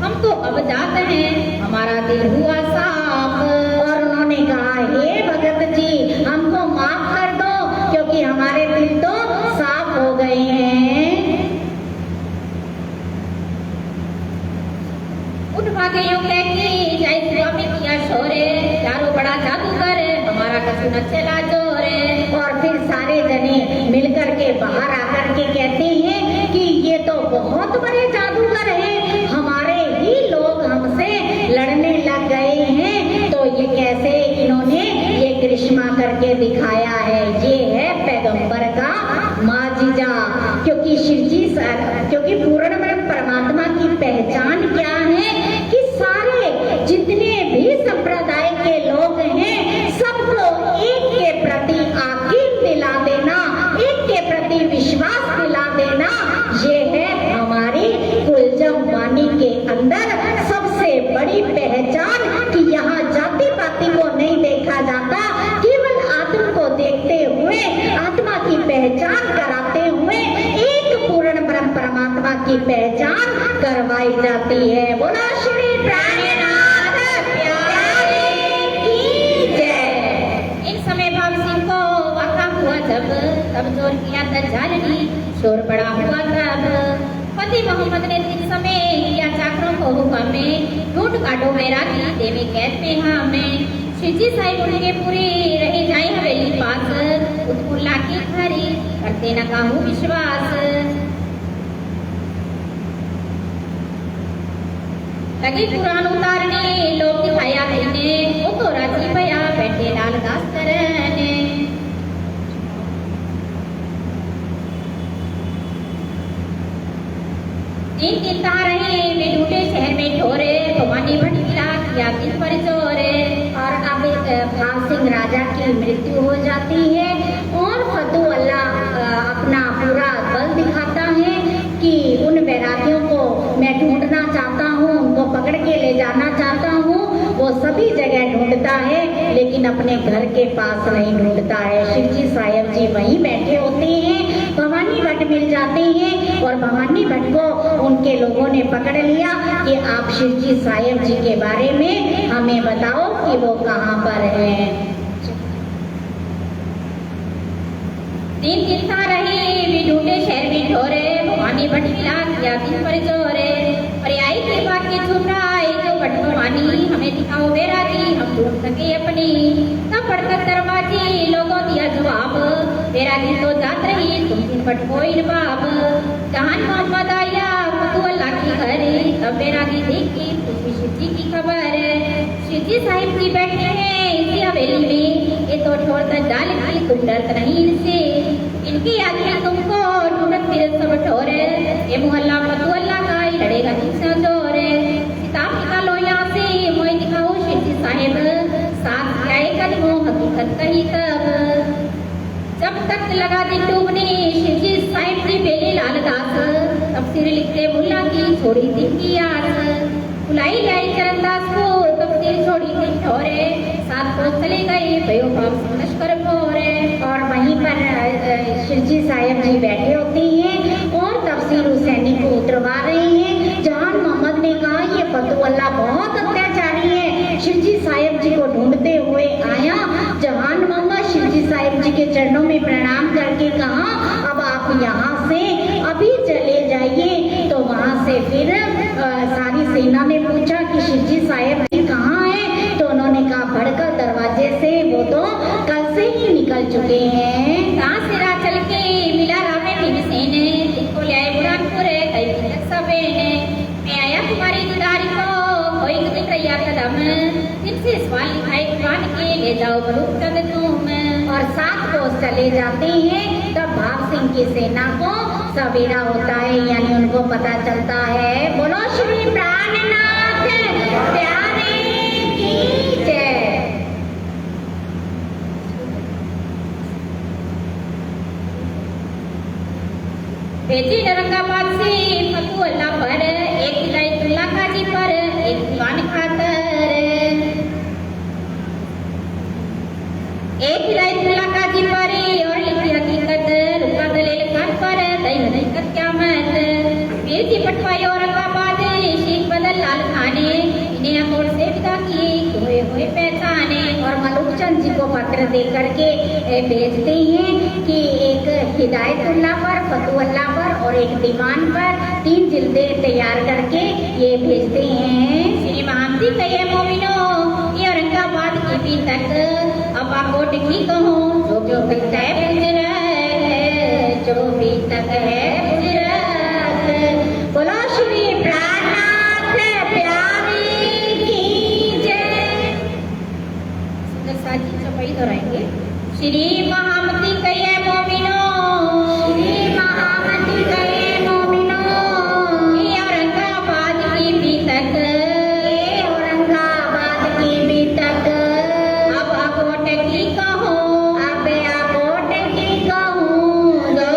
हम तो अब जाते हैं, हमारा दिल हुआ साफ। और उन्होंने कहा हे भगत जी हमको माफ कर दो क्योंकि हमारे दिल तो साफ हो गए हैं। उठ भागे यूं कहती जय स्वामी किया शोरे, चारों बड़ा जादूगर हमारा कसूर न चला जोरे। और फिर सारे जने मिलकर के बाहर आकर के कहते हैं कि ये तो बहुत बड़े जादूगर हैं, हमारे ही लोग हमसे लड़ने लग गए हैं। तो ये कैसे इन्होंने ये करिश्मा करके दिखाया है, ये है पैगंबर का माजिजा। क्योंकि शिवजी क्योंकि पूर्ण ब्रह्म परमात्मा की पहचान क्या है कि सारे जितने भी संप्रदाय के लोग हैं सबको एक के प्रति आकीम दिला देना, एक के प्रति विश्वास दिला देना, ये है हमारी कुलजम वाणी के अंदर सबसे बड़ी पहचान कि यहाँ जाति पाति को नहीं देखा जाता, केवल आत्मा को देखते हुए आत्मा की पहचान कराते हुए एक पूर्ण ब्रह्म परमात्मा की पहचान करवाई जाती है। बोला श्री प्राणनाथ प्यारे की जय। इन समय भाव सिंह को वाका हुआ जब, तब जोर किया दज्जाल ने, शोर बड़ा हुआ तब। पति मोहम्मद ने इस समय किया चाकरों को हुक्म में, ढूंढ काटो मेरा की देवी कैद में हमें। शिवजी साहिब उनके पूरे रह जाए हवेली पास, उत्पुल्ला की खरी करते न काहू विश्वास। लगे कुरान उतारने लोग दिखाया देने, वो तो राजी भया बैठे लाल घास करने। तीन दिन रहे वे ढूंढे शहर में ठोरे, भवानी भटकिला किया दिन पर जोरे। और अब भाव सिंह राजा की मृत्यु हो जाती है और फतू अल्लाह अपना पूरा बल दिखाता है कि उन बैरागियों को मैं ढूंढना चाहता हूँ, उनको पकड़ के ले जाना चाहता हूँ। वो सभी जगह ढूंढता है लेकिन अपने घर के पास नहीं ढूंढता है। शिवजी साहिब जी वहीं बैठे होते हैं, भवानी भट्ट मिल जाते हैं और भवानी भट्ट को उनके लोगों ने पकड़ लिया कि आप शिवजी साहिब जी के बारे में हमें बताओ कि वो कहाँ पर है। तीन दिन था रहे भी ढूंढे शहर में ढोरे, भवानी भट मिला किया दिन पर जोरे। पर्यायी के वाक्य छुप रहा है जो भट भवानी, हमें दिखाओ बेरा दी हम ढूंढ सके अपनी। तब पढ़कर दरवाजे लोगों दिया जवाब, बेरा दी तो जात रही तुम दिन भट कोई बाब। जहान मोहम्मद आया फतू अल्लाह की घर, तब बेरा दी देखी खुशी शिवजी की खबर। शिवजी साहिब जी बैठे हैं इसी हवेली में, ये तो छोड़ कर डाल की तुम डरत नहीं इनसे। इनकी याद में तुमको ढूंढत फिर सब ठोर, ये मोहल्ला फतू अल्लाह का ही लड़ेगा जिससे जोर। किताब निकालो यहाँ से मोई दिखाओ शिवजी साहिब, साथ क्या कदमों हकीकत कही तब। जब तक लगा दिन डूबने शिवजी साहिब जी बेले लाल दास, तफसीर लिखते मुल्ला की छोड़ी दिन की आस। बुलाई लाई चरणदास को तफसीर छोड़ी दिन ठोरे, साथ को चले गए भयो बाप लश्कर भोरे। और वहीं पर शिवजी साहिब जी बैठे होते हैं और तफसीर हुसैनी को उतरवा रहे हैं। जहान मोहम्मद ने कहा ये फतू अल्लाह बहुत अत्याचारी है, शिवजी साहिब जी को ढूंढते हुए आया। जहान मोहम्मद शिवजी साहिब जी के चरणों में प्रणाम करके कहा अब आप यहाँ से अभी चले जाइए। तो वहाँ से फिर सारी सेना ने पूछा कि शिवजी साहिब जी कहाँ हैं, तो उन्होंने कहा भड़कर दरवाजे से, वो तो कल से ही निकल चुके हैं। कहाँ से राह चल के मिला रामे भीमसेन, जिनको ले आए बुरहानपुर कई तिलक सबेन। मैं आया तुम्हारी दीदारी को कोई दिन रैया कदम, जिनसे सवाल लिखाए कुरान के ले जाओ बलूक चंद तुम। और 7 कोस चले जाते हैं। तब भाग सिंह की सेना को सवेरा होता है, यानी उनको पता चलता है। बोलो श्री प्राणनाथ प्यारे की जय। भेजी औरंगाबाद से फतू अल्लाह पर, एक हिदायतुल्लाह काजी पर, एक दीवान खातर। एक हिदायतुल्लाह काजी पर और लिखी हकीकत, रुका दलील खान पर दई हकीकत क्या मत। वीर जी पटवाई औरंगाबाद शेख बदल लाल खाने, इन्हें अकोट से विदा किए हुए हुए पहचाने। और मलूक चंद जी को पत्र दे करके भेजते हैं कि एक हिदायतुल्लाह पर, फतू अल्लाह पर और एक दीवान पर 3 जिल्दें तैयार करके ये भेजते हैं। श्री महामती कहे मोमिनो ये औरंगाबाद की भी तक, अब आकोट की कहूँ जो भी तक है गुजरात, जो भी तक है गुजरात। बोलो श्री प्राणनाथ प्यारे की जय। सुंदर साजी चौपाई दोहराएंगे। श्री महामती कहे मोमिनो, श्री महामती कहे मोमिनो, ये औरंगाबाद की भी तक, ये औरंगाबाद की भी तक, अब आकोट की कहूँ, अब आकोट की कहूँ, जो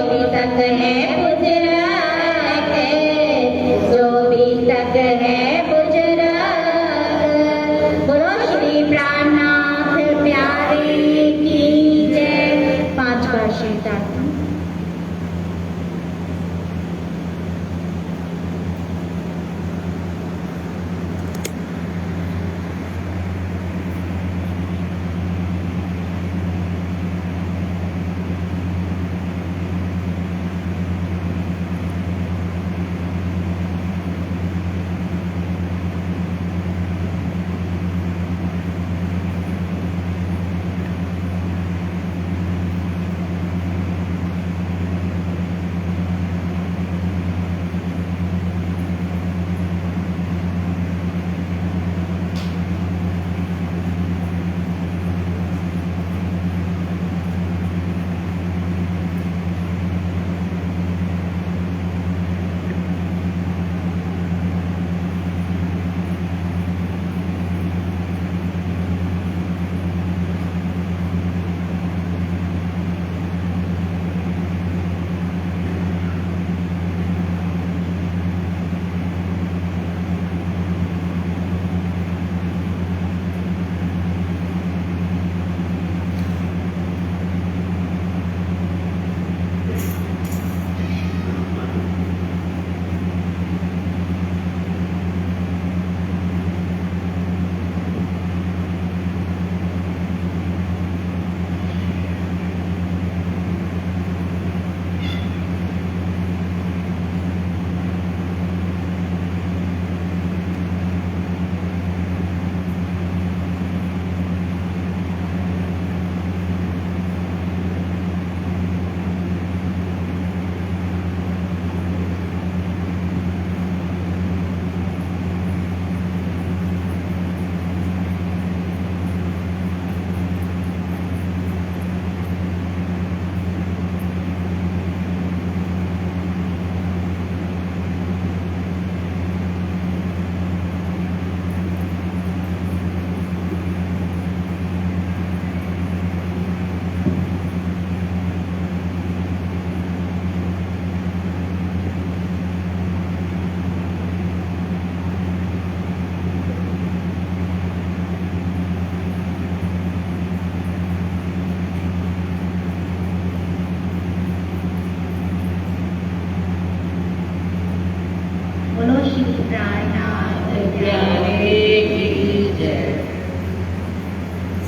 भी तक है गुजरात, जो भी तक है गुजरात। बोलो श्री प्राणनाथ प्यारे की जय। 5 बार श्रीदास।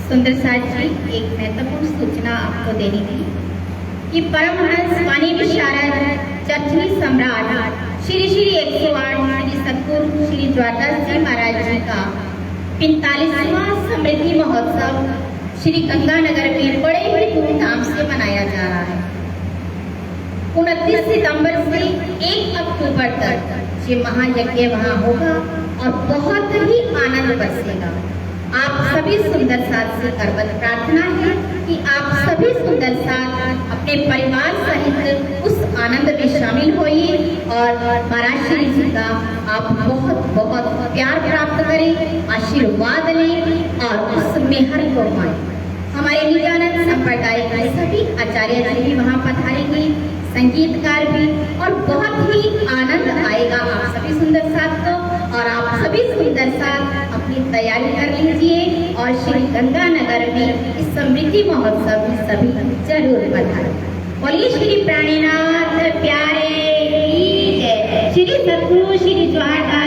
सुंदर साथ जी, एक महत्वपूर्ण सूचना आपको देनी थी कि परमहंस स्वामी विशारद चर्चनी सम्राट श्री श्री 108 श्री सतगुरु श्री द्वारदास जी महाराज जी का 45वां समृद्धि महोत्सव श्री गंगानगर में बड़े ही धूमधाम से मनाया जा रहा है। 29 सितंबर से 1 अक्टूबर तक ये महायज्ञ वहाँ होगा और बहुत ही आनंद बरसेगा। आप सभी सुंदर साथ से करबद्ध प्रार्थना है कि आप सभी सुंदर साथ अपने परिवार सहित उस आनंद में शामिल होइए और महाराज श्री जी का आप बहुत बहुत प्यार प्राप्त करें, आशीर्वाद लें और उस मेहर को पाएं। हमारे नित्यानंद संप्रदाय के सभी आचार्य जी भी वहाँ पधारेंगे, संगीतकार भी, और बहुत ही आनंद आएगा आप सभी सुंदर साथ को। और आप सभी सुंदर साथ अपनी तैयारी कर लीजिए और श्री गंगानगर में इस समृद्धि महोत्सव में सभी जरूर पधारें। बोलिए श्री प्राणीनाथ प्यारे की जय। श्री सतगुरु श्री द्वारदास